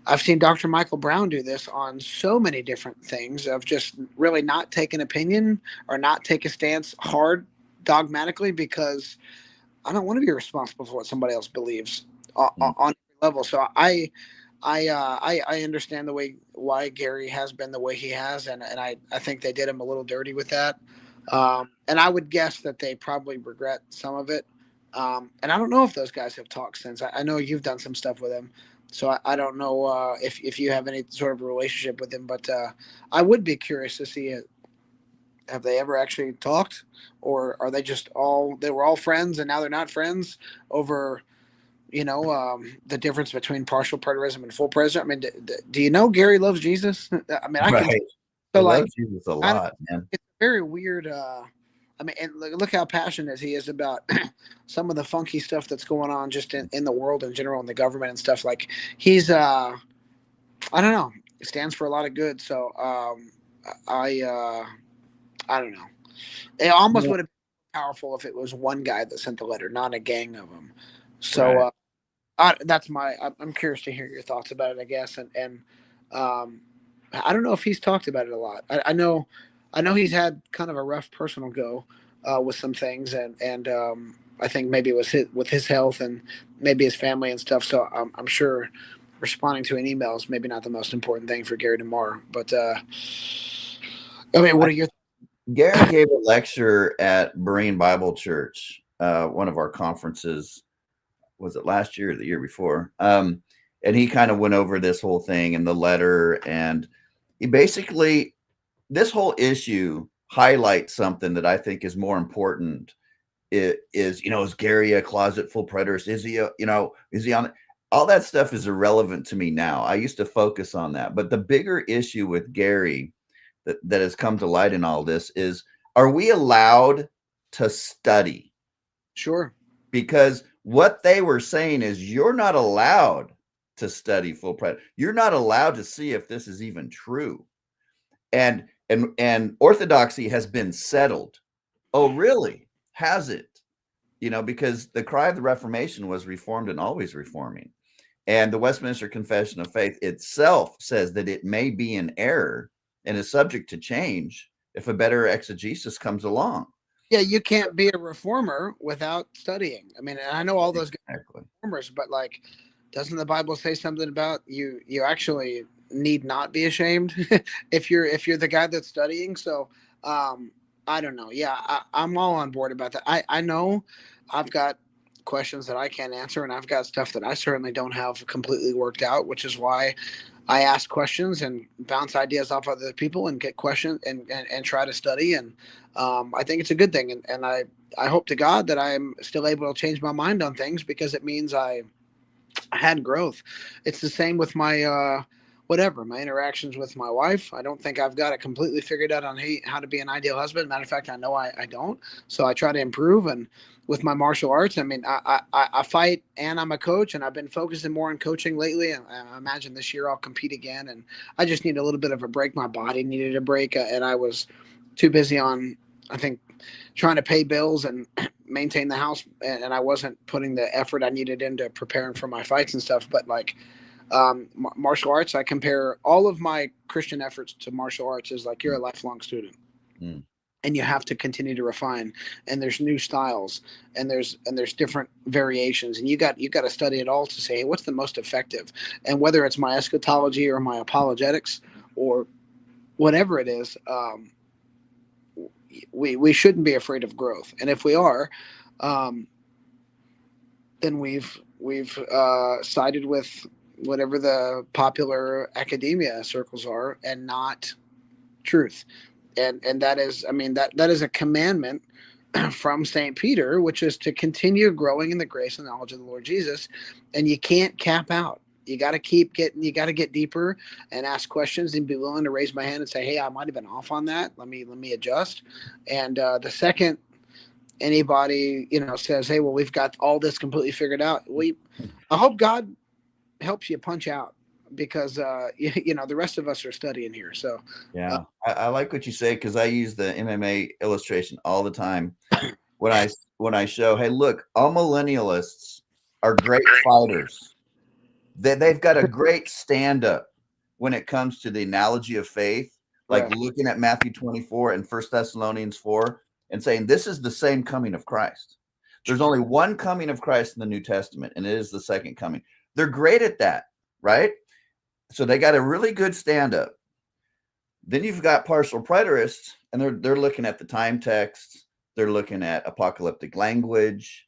[SPEAKER 2] I've seen Dr. Michael Brown do this on so many different things of just really not take an opinion or not take a stance hard dogmatically because I don't want to be responsible for what somebody else believes
[SPEAKER 1] Mm.
[SPEAKER 2] on every level. So I understand the way why Gary has been the way he has, and I think they did him a little dirty with that. And I would guess that they probably regret some of it. And I don't know if those guys have talked since. I know you've done some stuff with him, so I don't know if you have any sort of relationship with him. But I would be curious to see it. Have they ever actually talked, or are they were all friends and now they're not friends over the difference between partial preterism and full preterism? I mean, do you know Gary loves Jesus? I mean, I can.
[SPEAKER 1] Right.
[SPEAKER 2] So
[SPEAKER 1] He loves
[SPEAKER 2] like,
[SPEAKER 1] Jesus a
[SPEAKER 2] I don't,
[SPEAKER 1] lot, man.
[SPEAKER 2] it's very weird. I mean, and look how passionate he is about some of the funky stuff that's going on just in the world in general, in the government and stuff. Like he's, I don't know, he stands for a lot of good. So I don't know. It almost would have been powerful if it was one guy that sent the letter, not a gang of them. So
[SPEAKER 1] Right.
[SPEAKER 2] that's I'm curious to hear your thoughts about it, I guess. And um, I don't know if he's talked about it a lot. I know he's had kind of a rough personal go with some things, and I think maybe it was with his health and maybe his family and stuff. So I'm sure responding to an email is maybe not the most important thing for Gary DeMar. But I mean, what are your
[SPEAKER 1] Gary gave a lecture at Berean Bible Church, one of our conferences. Was it last year or the year before? And he kind of went over this whole thing and the letter, and he basically this whole issue highlights something that I think is more important. It is, is Gary a closet full preterist? Is he, is he on? All that stuff is irrelevant to me now. I used to focus on that, but the bigger issue with Gary that has come to light in all this is: are we allowed to study?
[SPEAKER 2] sure?
[SPEAKER 1] because what they were saying is you're not allowed to study full preterism. You're not allowed to see if this is even true. And orthodoxy has been settled. Oh, really? Has it? Because the cry of the Reformation was reformed and always reforming. And the Westminster Confession of Faith itself says that it may be in error and is subject to change if a better exegesis comes along.
[SPEAKER 2] Yeah, you can't be a reformer without studying. I mean, I know all those reformers, but like, doesn't the Bible say something about you actually need not be ashamed if you're the guy that's studying? So I don't know. Yeah, I'm all on board about that. I know I've got questions that I can't answer, and I've got stuff that I certainly don't have completely worked out, which is why I ask questions and bounce ideas off other people and get questions and try to study. And I think it's a good thing. And I hope to God that I'm still able to change my mind on things, because it means I had growth. It's the same with my my interactions with my wife. I don't think I've got it completely figured out on how to be an ideal husband. Matter of fact, I know I don't. So I try to improve. And with my martial arts, I mean, I fight and I'm a coach, and I've been focusing more on coaching lately. And I imagine this year I'll compete again. And I just need a little bit of a break. My body needed a break, and I was too busy on, I think, trying to pay bills and maintain the house, and I wasn't putting the effort I needed into preparing for my fights and stuff. But like martial arts, I compare all of my Christian efforts to martial arts. Is like you're a lifelong student. And you have to continue to refine, and there's new styles, and there's different variations, and you got to study it all to say, hey, what's the most effective. And whether it's my eschatology or my apologetics or whatever it is, we shouldn't be afraid of growth. And if we are, then we've sided with whatever the popular academia circles are, and not truth. And that is, I mean, that is a commandment from St. Peter, which is to continue growing in the grace and knowledge of the Lord Jesus. And you can't cap out. You got to get deeper and ask questions and be willing to raise my hand and say, hey, I might have been off on that. Let me adjust. And the second anybody, says, hey, well, we've got all this completely figured out, I hope God helps you punch out, because the rest of us are studying here. So
[SPEAKER 1] yeah, I like what you say, because I use the MMA illustration all the time when I show, hey, look, all millennialists are great fighters. They've got a great stand-up when it comes to the analogy of faith, like looking at Matthew 24 and 1 Thessalonians 4 and saying, this is the same coming of Christ. There's only one coming of Christ in the New Testament, and it is the second coming. They're great at that, right? So they got a really good stand-up. Then you've got partial preterists, and they're looking at the time texts. They're looking at apocalyptic language,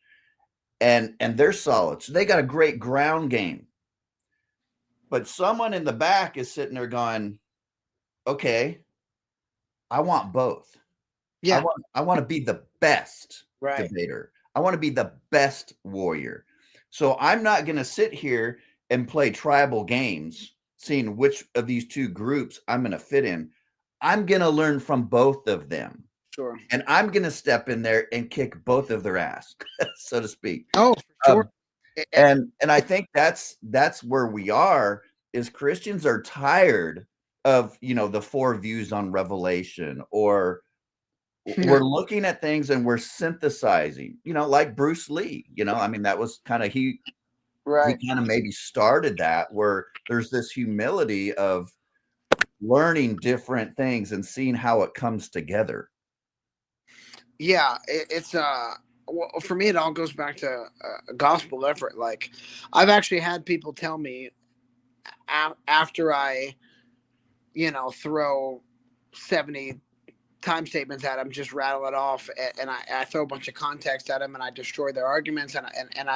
[SPEAKER 1] and they're solid. So they got a great ground game. But someone in the back is sitting there going, okay, I want both.
[SPEAKER 2] yeah,
[SPEAKER 1] I want to be the best debater. I want to be the best warrior. So I'm not going to sit here and play tribal games, seeing which of these two groups I'm going to fit in. I'm going to learn from both of them.
[SPEAKER 2] Sure.
[SPEAKER 1] And I'm going to step in there and kick both of their ass, so to speak.
[SPEAKER 2] Oh, for sure.
[SPEAKER 1] And I think that's where we are, is Christians are tired of, the four views on Revelation, or we're looking at things and we're synthesizing, like Bruce Lee, I mean, that was kind of, he kind of maybe started that, where there's this humility of learning different things and seeing how it comes together.
[SPEAKER 2] Yeah, it's well, for me, it all goes back to a gospel effort. Like, I've actually had people tell me after I, throw 70 time statements at them, just rattle it off, and I throw a bunch of context at them, and I destroy their arguments, and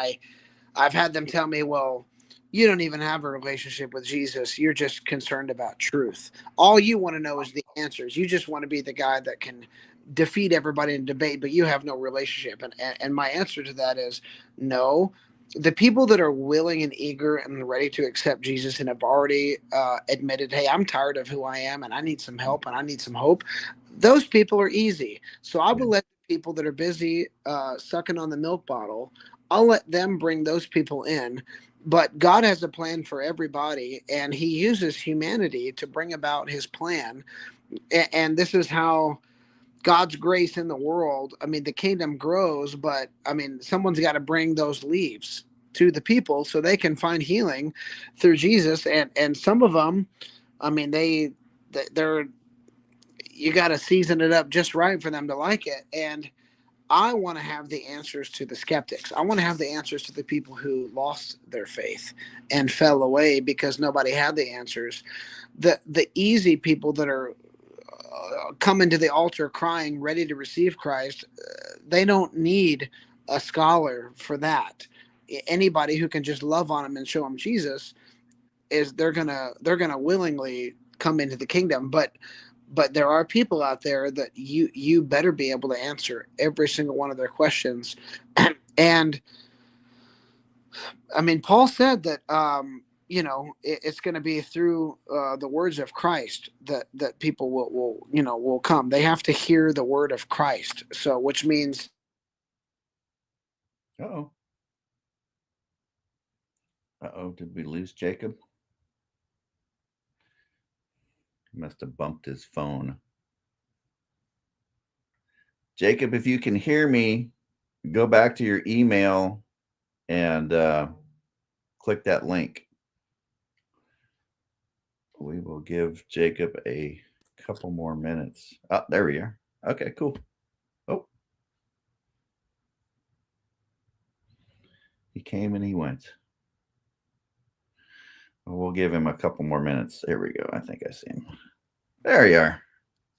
[SPEAKER 2] I've had them tell me, well, you don't even have a relationship with Jesus. You're just concerned about truth. All you want to know is the answers. You just want to be the guy that can defeat everybody in debate, but you have no relationship. And my answer to that is no. The people that are willing and eager and ready to accept Jesus and have already admitted, hey, I'm tired of who I am and I need some help and I need some hope, those people are easy. So I will let them people that are busy sucking on the milk bottle. I'll let them bring those people in. But God has a plan for everybody, and He uses humanity to bring about His plan. And this is how God's grace in the world. I mean, the kingdom grows, but I mean, someone's got to bring those leaves to the people so they can find healing through Jesus. And some of them, I mean, they're you got to season it up just right for them to like it. And I want to have the answers to the skeptics. I want to have the answers to the people who lost their faith and fell away because nobody had the answers. The easy people that are coming to the altar crying, ready to receive Christ, they don't need a scholar for that. Anybody who can just love on them and show them Jesus they're gonna willingly come into the kingdom. But there are people out there that you better be able to answer every single one of their questions. And I mean, Paul said that it's going to be through the words of Christ that people will come. They have to hear the word of Christ. So, which means,
[SPEAKER 1] Uh-oh. Uh-oh, did we lose Jacob? He must have bumped his phone. Jacob, if you can hear me, go back to your email and click that link. We will give Jacob a couple more minutes. Oh, there we are. Okay, cool. Oh, he came and he went. Well, we'll give him a couple more minutes. There we go. I think I see him. There you are.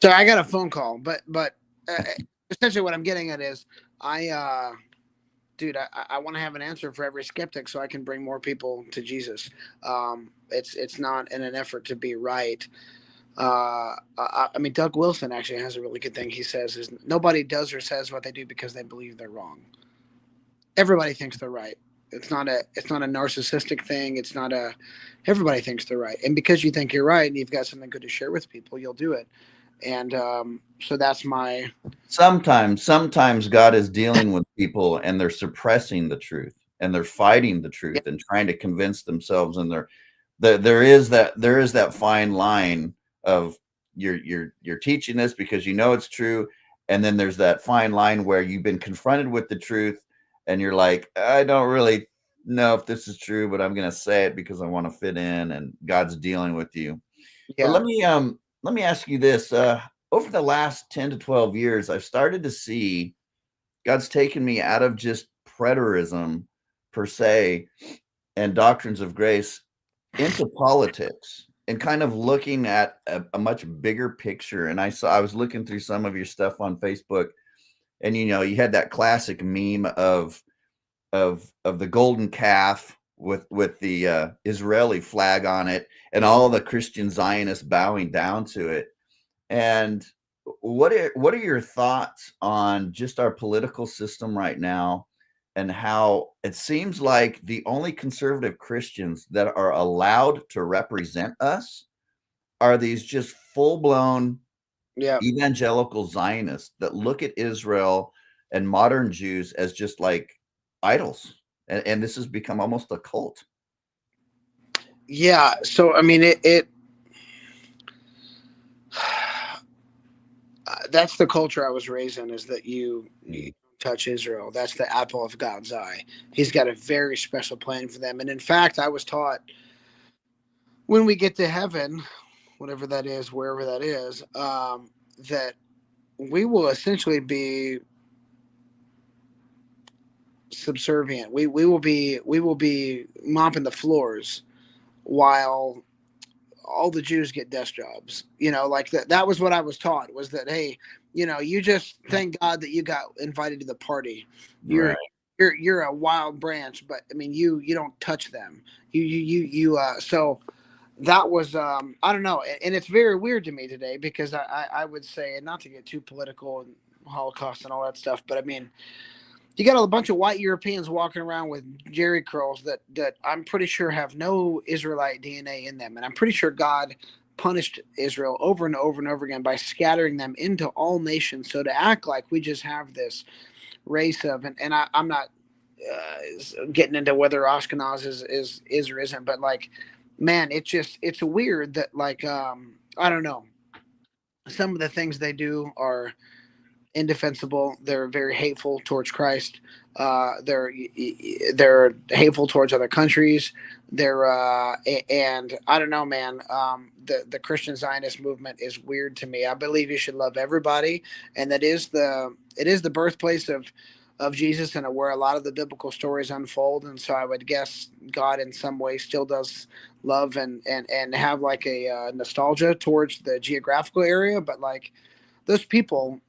[SPEAKER 2] So I got a phone call, but essentially what I'm getting at is dude, I want to have an answer for every skeptic so I can bring more people to Jesus. It's not in an effort to be right. I mean, Doug Wilson actually has a really good thing. He says is nobody does or says what they do because they believe they're wrong. Everybody thinks they're right. It's not a narcissistic thing. Everybody thinks they're right. And because you think you're right and you've got something good to share with people, you'll do it. And so that's my.
[SPEAKER 1] Sometimes God is dealing with people and they're suppressing the truth and they're fighting the truth and trying to convince themselves. And there is that fine line of you're teaching this because you know it's true, and then there's that fine line where you've been confronted with the truth and you're like, I don't really know if this is true, but I'm going to say it because I want to fit in, and God's dealing with you.
[SPEAKER 2] Yeah.
[SPEAKER 1] But let me ask you this. Over the last 10 to 12 years, I've started to see God's taken me out of just preterism per se and doctrines of grace into politics and kind of looking at a much bigger picture. And I was looking through some of your stuff on Facebook, and you had that classic meme of the golden calf with the Israeli flag on it and all the Christian Zionists bowing down to it. And what are your thoughts on just our political system right now, and how it seems like the only conservative Christians that are allowed to represent us are these just full-blown evangelical Zionists that look at Israel and modern Jews as just like idols, and this has become almost a cult.
[SPEAKER 2] Yeah. So I mean, it that's the culture I was raised in. Is that you touch Israel? That's the apple of God's eye. He's got a very special plan for them. And in fact, I was taught when we get to heaven, whatever that is, wherever that is, that we will essentially be subservient. We will be mopping the floors while all the Jews get desk jobs. Like that was what I was taught, was that, hey, you just thank God that you got invited to the party.
[SPEAKER 1] Right.
[SPEAKER 2] You're a wild branch, but I mean you don't touch them. So that was I don't know, and it's very weird to me today because I would say, and not to get too political and Holocaust and all that stuff, but I mean, you got a bunch of white Europeans walking around with jerry curls that I'm pretty sure have no Israelite DNA in them, and I'm pretty sure God punished Israel over and over and over again by scattering them into all nations. So to act like we just have this race of, I'm not getting into whether Ashkenaz is or isn't, but like, man, it's weird that like I don't know, some of the things they do are indefensible. They're very hateful towards Christ. They're hateful towards other countries. And I don't know, man. The Christian Zionist movement is weird to me. I believe you should love everybody, and it is the birthplace of Jesus and where a lot of the biblical stories unfold. And so I would guess God in some way still does love and have like a nostalgia towards the geographical area, but like those people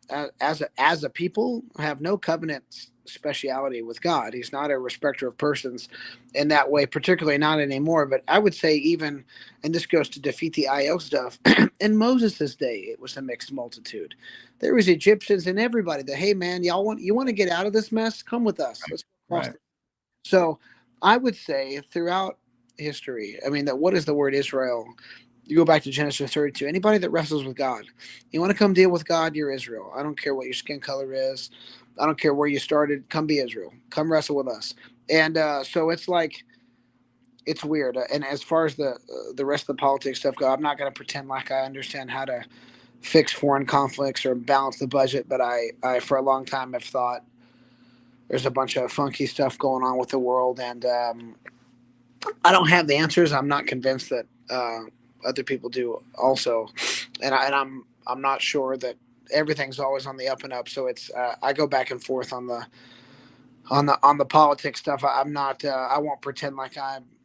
[SPEAKER 2] as a people have no covenant speciality with God. He's not a respecter of persons in that way, particularly not anymore. But I would say even, and this goes to defeat the IO stuff, in Moses' day, it was a mixed multitude. There was Egyptians and everybody that, hey man, you want to get out of this mess? Come with us. Let's go across.
[SPEAKER 1] Right.
[SPEAKER 2] So I would say throughout history, I mean, that what is the word Israel? You go back to Genesis 32. Anybody that wrestles with God, you want to come deal with God, you're Israel. I don't care what your skin color is. I don't care where you started. Come be Israel. Come wrestle with us. And so it's like, it's weird. And as far as the rest of the politics stuff go, I'm not going to pretend like I understand how to fix foreign conflicts or balance the budget. But I for a long time have thought there's a bunch of funky stuff going on with the world, and I don't have the answers. I'm not convinced that other people do also, I'm not sure that everything's always on the up and up. So it's I go back and forth on the politics stuff. I'm not. I won't pretend like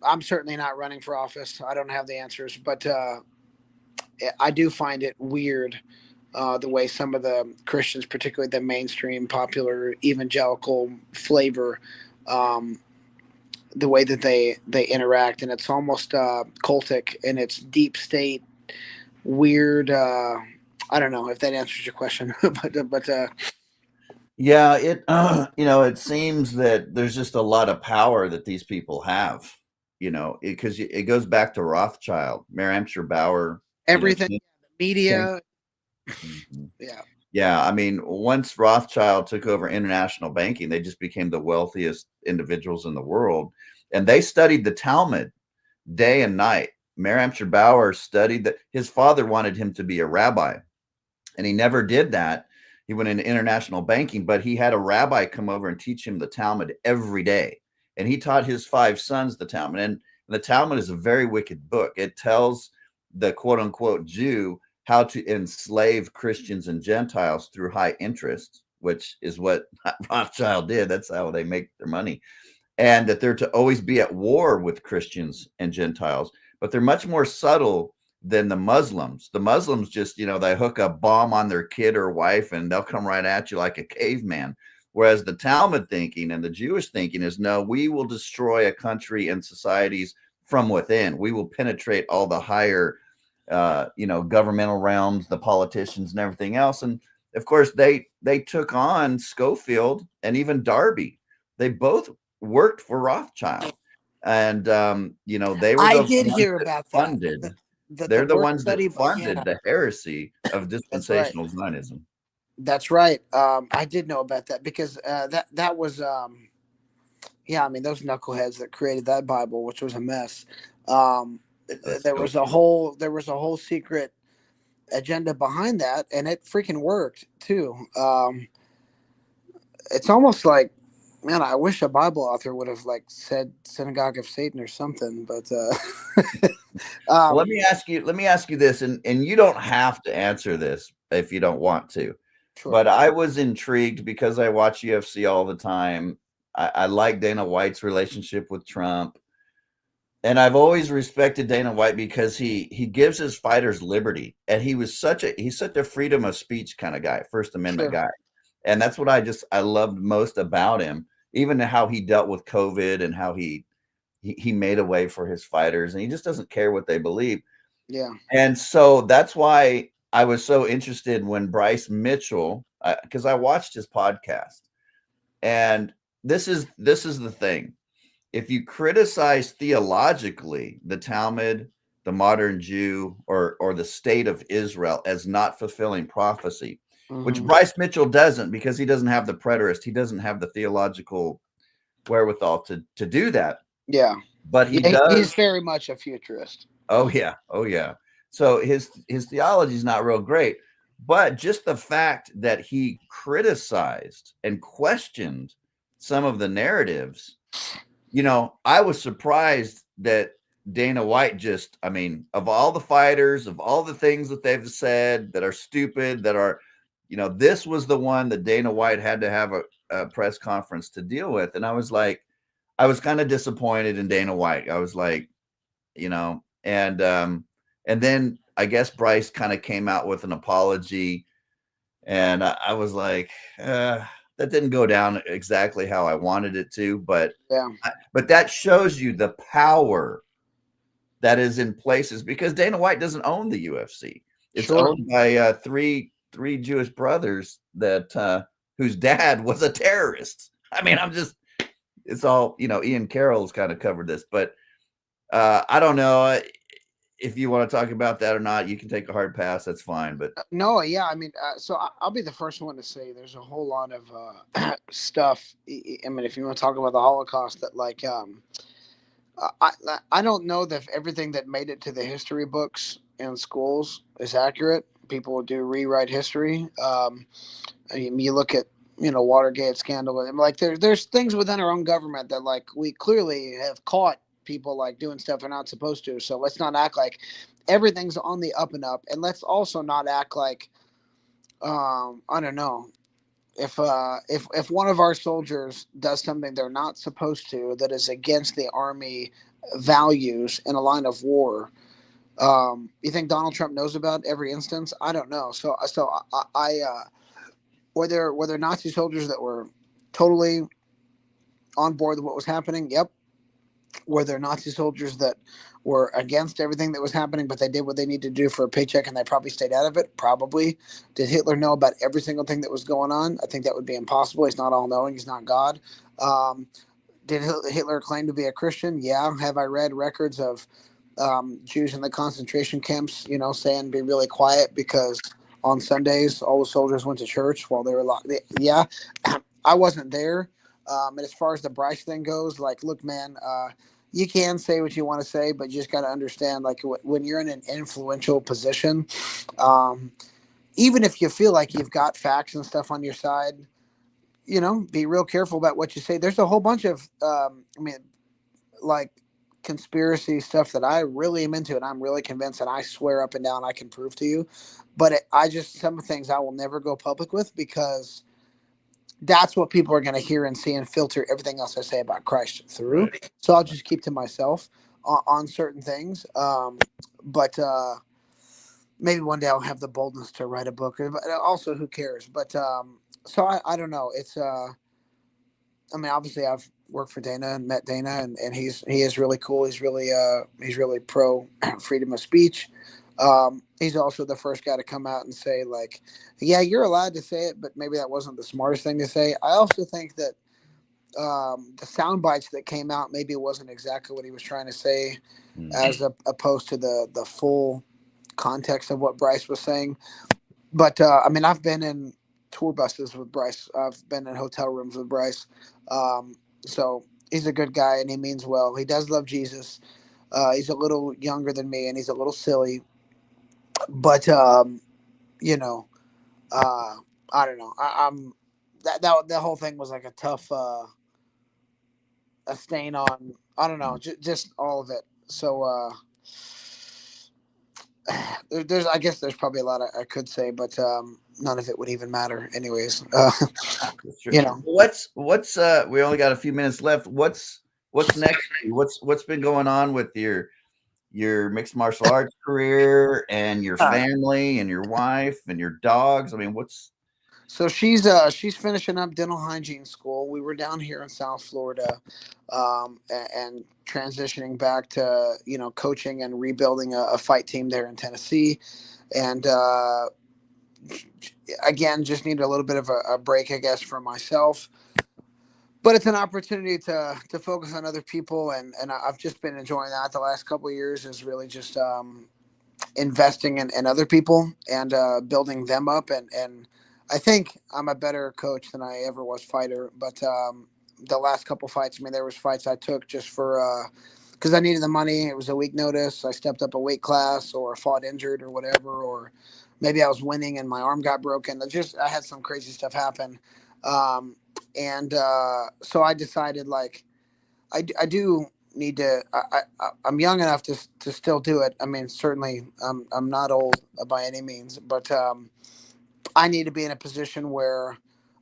[SPEAKER 2] I'm certainly not running for office. I don't have the answers, but I do find it weird the way some of the Christians, particularly the mainstream, popular, evangelical flavor, the way that they interact, and it's almost cultic and it's deep state, weird. I don't know if that answers your question, but
[SPEAKER 1] Yeah, it it seems that there's just a lot of power that these people have, because it goes back to Rothschild, Mayor Hampshire Bauer,
[SPEAKER 2] everything,
[SPEAKER 1] King, King.
[SPEAKER 2] media,
[SPEAKER 1] Mhm.
[SPEAKER 2] yeah,
[SPEAKER 1] Yeah, I mean, once Rothschild took over international banking, they just became the wealthiest individuals in the world, and they studied the Talmud day and night. Mayor Hampshire Bauer studied that. His father wanted him to be a rabbi, and he never did that. He went into international banking, but he had a rabbi come over and teach him the Talmud every day. And he taught his 5 sons the Talmud. And the Talmud is a very wicked book. It tells the quote unquote Jew how to enslave Christians and Gentiles through high interest, which is what Rothschild did. That's how they make their money. And that they're to always be at war with Christians and Gentiles, but they're much more subtle than the Muslims. The Muslims just, they hook a bomb on their kid or wife and they'll come right at you like a caveman. Whereas the Talmud thinking and the Jewish thinking is, no, we will destroy a country and societies from within. We will penetrate all the higher, governmental realms, the politicians and everything else. And of course, they took on Schofield and even Darby. They both worked for Rothschild. And, they were
[SPEAKER 2] I
[SPEAKER 1] the
[SPEAKER 2] did
[SPEAKER 1] ones
[SPEAKER 2] hear
[SPEAKER 1] that
[SPEAKER 2] about that.
[SPEAKER 1] funded
[SPEAKER 2] The
[SPEAKER 1] they're the
[SPEAKER 2] birth
[SPEAKER 1] ones that
[SPEAKER 2] study,
[SPEAKER 1] funded
[SPEAKER 2] yeah,
[SPEAKER 1] the heresy of
[SPEAKER 2] that's right.
[SPEAKER 1] dispensational Zionism.
[SPEAKER 2] That's right. I did know about that because that was yeah. I mean, those knuckleheads that created that Bible, which was a mess. Um,
[SPEAKER 1] Let's
[SPEAKER 2] there
[SPEAKER 1] go.
[SPEAKER 2] was a whole secret agenda behind that, and it freaking worked too. It's almost like, man, I wish a Bible author would have like said synagogue of Satan or something. But
[SPEAKER 1] Well, let
[SPEAKER 2] um,
[SPEAKER 1] me ask you this, and you don't have to answer this if you don't want to.
[SPEAKER 2] sure,
[SPEAKER 1] But I was intrigued because I watch UFC all the time. I like Dana White's relationship with Trump. And I've always respected Dana White because he gives his fighters liberty. And he's such a freedom of speech kind of guy, First Amendment
[SPEAKER 2] sure,
[SPEAKER 1] guy. And that's what I loved most about him, even how he dealt with COVID and how he made a way for his fighters, and he just doesn't care what they believe.
[SPEAKER 2] yeah,
[SPEAKER 1] And so that's why I was so interested when Bryce Mitchell, because I watched his podcast, and this is the thing. If you criticize theologically the Talmud, the modern Jew or the state of Israel as not fulfilling prophecy, which
[SPEAKER 2] Mm-hmm.
[SPEAKER 1] Bryce Mitchell doesn't, because he doesn't have the preterist. He doesn't have the theological wherewithal to do that.
[SPEAKER 2] Yeah.
[SPEAKER 1] But he
[SPEAKER 2] Yeah, he's
[SPEAKER 1] does.
[SPEAKER 2] very much a futurist.
[SPEAKER 1] Oh yeah, oh yeah. So his theology is not real great, but just the fact that he criticized and questioned some of the narratives, I was surprised that Dana White just, I mean, of all the fighters, of all the things that they've said that are stupid, that are, this was the one that Dana White had to have a press conference to deal with. And I was like, I was kind of disappointed in Dana White. I was like, and then I guess Bryce kind of came out with an apology, and I was like, that didn't go down exactly how I wanted it to, but
[SPEAKER 2] Yeah.
[SPEAKER 1] but that shows you the power that is in places, because Dana White doesn't own the UFC. It's
[SPEAKER 2] Sure.
[SPEAKER 1] owned by three Jewish brothers that whose dad was a terrorist. I mean, it's all, Ian Carroll's kind of covered this, but I don't know if you want to talk about that or not. You can take a hard pass. That's fine. But
[SPEAKER 2] No, yeah, I mean, so I'll be the first one to say there's a whole lot of stuff. I mean, if you want to talk about the Holocaust, that like, I don't know that everything that made it to the history books in schools is accurate. People do rewrite history. I mean, you look at Watergate scandal, and like there's things within our own government that like we clearly have caught people like doing stuff they're not supposed to. So let's not act like everything's on the up and up, and let's also not act like I don't know, if one of our soldiers does something they're not supposed to, that is against the army values in a line of war. You think Donald Trump knows about every instance? I don't know. So were there Nazi soldiers that were totally on board with what was happening? Yep. Were there Nazi soldiers that were against everything that was happening, but they did what they needed to do for a paycheck and they probably stayed out of it? Probably. Did Hitler know about every single thing that was going on? I think that would be impossible. He's not all knowing. He's not God. Um, did Hitler claim to be a Christian? Yeah. Have I read records of Jews in the concentration camps, saying be really quiet because on Sundays all the soldiers went to church while they were locked? Yeah. I wasn't there. And as far as the Bryce thing goes, like, look, man, you can say what you want to say, but you just got to understand, like, when you're in an influential position, um, even if you feel like you've got facts and stuff on your side, be real careful about what you say. There's a whole bunch of, like, conspiracy stuff that I really am into, and I'm really convinced, and I swear up and down I can prove to you. But some things I will never go public with, because that's what people are going to hear and see and filter everything else I say about Christ through.
[SPEAKER 1] right.
[SPEAKER 2] So I'll just keep to myself on certain things. But maybe one day I'll have the boldness to write a book. But also, who cares? But so I don't know. It's I mean, obviously I've worked for Dana and met Dana, and he is really cool. He's really pro freedom of speech. He's also the first guy to come out and say, like, yeah, you're allowed to say it, but maybe that wasn't the smartest thing to say. I also think that the sound bites that came out, maybe it wasn't exactly what he was trying to say, as opposed to the full context of what Bryce was saying. But I mean, I've been in tour buses with Bryce. I've been in hotel rooms with Bryce. So he's a good guy and he means well. He does love Jesus. He's a little younger than me and he's a little silly, but you know, uh, I don't know. I'm that whole thing was like a tough a stain on. I don't know, just all of it. So there's I guess there's probably a lot I could say, but none of it would even matter anyways. You know.
[SPEAKER 1] What's we only got a few minutes left. What's next? What's been going on with your mixed martial arts career and your family and your wife and your dogs? I mean, what's
[SPEAKER 2] So she's finishing up dental hygiene school. We were down here in South Florida, and transitioning back to coaching and rebuilding a fight team there in Tennessee, and again just need a little bit of a break, I guess, for myself. but it's an opportunity to focus on other people, and I've just been enjoying that the last couple of years. Is really just investing in other people and building them up, and I think I'm a better coach than I ever was fighter. But the last couple fights, I mean, there was fights I took just for because I needed the money. It was a week notice. I stepped up a weight class or fought injured or whatever, or maybe I was winning and my arm got broken. I had some crazy stuff happen. And so I decided like I do need to. I'm young enough to still do it. I mean, certainly I'm not old by any means, but I need to be in a position where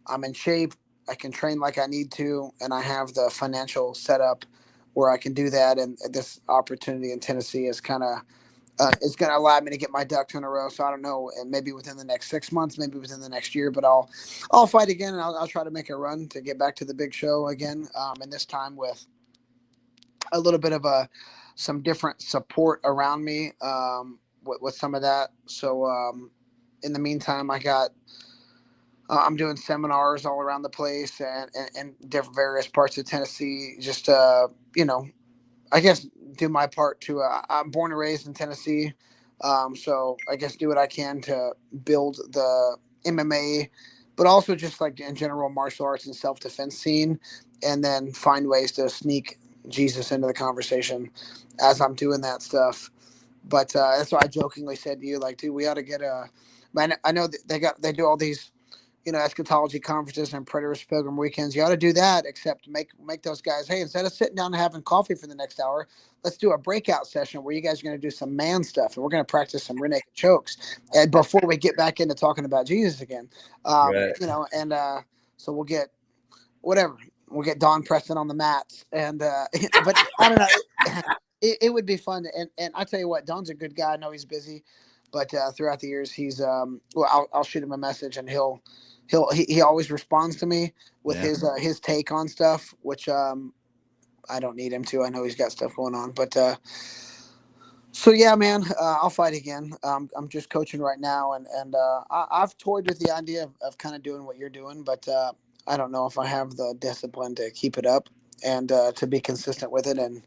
[SPEAKER 2] I'm in shape. I can train like I need to, and I have the financial setup where I can do that. And this opportunity in Tennessee is kind of is going to allow me to get my ducks in a row. So I don't know, and maybe within the next 6 months, maybe within the next year, but I'll fight again, and I'll try to make a run to get back to the big show again. And this time with a little bit of some different support around me with some of that. So in the meantime, I'm doing seminars all around the place and different various parts of Tennessee. Just you know, I guess do my part to. I'm born and raised in Tennessee, so I guess do what I can to build the MMA, but also just like in general martial arts and self defense scene, and then find ways to sneak Jesus into the conversation as I'm doing that stuff. But that's why I jokingly said to you, like, dude, we ought to get a. Man, I know they do all these eschatology conferences and preterist pilgrim weekends. You ought to do that, except make those guys, hey, instead of sitting down and having coffee for the next hour, let's do a breakout session where you guys are going to do some man stuff and we're going to practice some rear naked chokes and before we get back into talking about Jesus again.
[SPEAKER 1] Right.
[SPEAKER 2] And so we'll get whatever. We'll get Don Preston on the mats, and but I don't know. It would be fun, and I tell you what, Don's a good guy. I know he's busy, but throughout the years, he's well, I'll shoot him a message, and he always responds to me with
[SPEAKER 1] Yeah.
[SPEAKER 2] his take on stuff, which I don't need him to. I know he's got stuff going on, but so yeah, man, I'll fight again. I'm just coaching right now, and I've toyed with the idea of kind of doing what you're doing, but I don't know if I have the discipline to keep it up and to be consistent with it and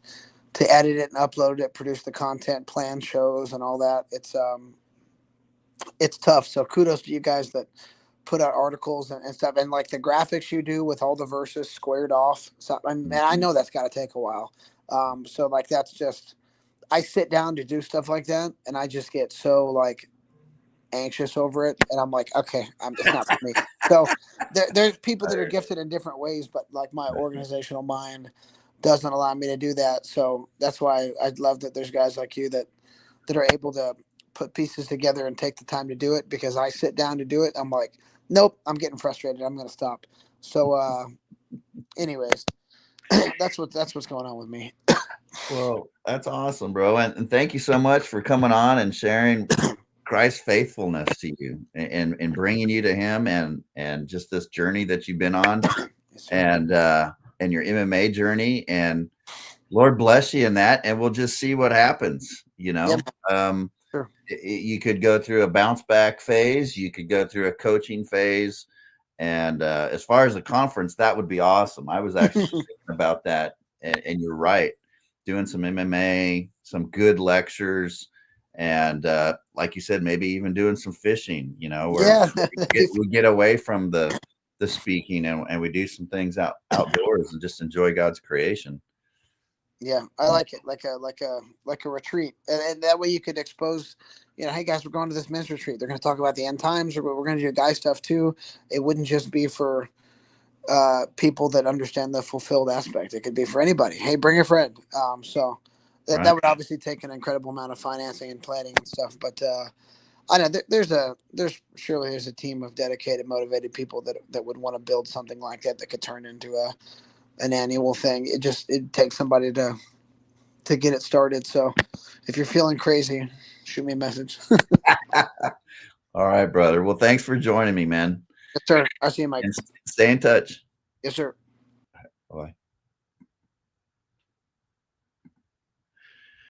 [SPEAKER 2] to edit it and upload it, produce the content, plan shows, and all that. It's tough. So kudos to you guys that put out articles and stuff, and like the graphics you do with all the verses squared off. So I mean, man, I know that's got to take a while. So like that's just I sit down to do stuff like that, and I just get so like anxious over it, and I'm like, okay, it's not for me. So there's people that are gifted in different ways, but like my organizational mind doesn't allow me to do that. So that's why I love that there's guys like you that are able to put pieces together and take the time to do it, because I sit down to do it. I'm like, nope, I'm getting frustrated. I'm going to stop. So, anyways, that's what's going on with me.
[SPEAKER 1] Well, that's awesome, bro. And thank you so much for coming on and sharing Christ's faithfulness to you and bringing you to him and just this journey that you've been on and your MMA journey, and Lord bless you in that, and we'll just see what happens.
[SPEAKER 2] Yeah, sure.
[SPEAKER 1] You could go through a bounce back phase, you could go through a coaching phase, and as far as the conference, that would be awesome. I was actually thinking about that, and you're right. Doing some MMA, some good lectures, and like you said, maybe even doing some fishing. Where we get away from the speaking and we do some things outdoors and just enjoy God's creation.
[SPEAKER 2] Yeah, I like it, like a retreat, and that way you could expose, hey guys, we're going to this men's retreat. They're going to talk about the end times, or we're going to do guy stuff too. It wouldn't just be for people that understand the fulfilled aspect. It could be for anybody. Hey, bring a friend. So that would obviously take an incredible amount of financing and planning and stuff. But I know there's surely a team of dedicated, motivated people that would want to build something like that could turn into an annual thing. It takes somebody to get it started. So if you're feeling crazy, shoot me a message.
[SPEAKER 1] All right, brother. Well, thanks for joining me, man.
[SPEAKER 2] Yes, sir. I'll see you, Mike.
[SPEAKER 1] And stay in touch.
[SPEAKER 2] Yes, sir.
[SPEAKER 1] Bye.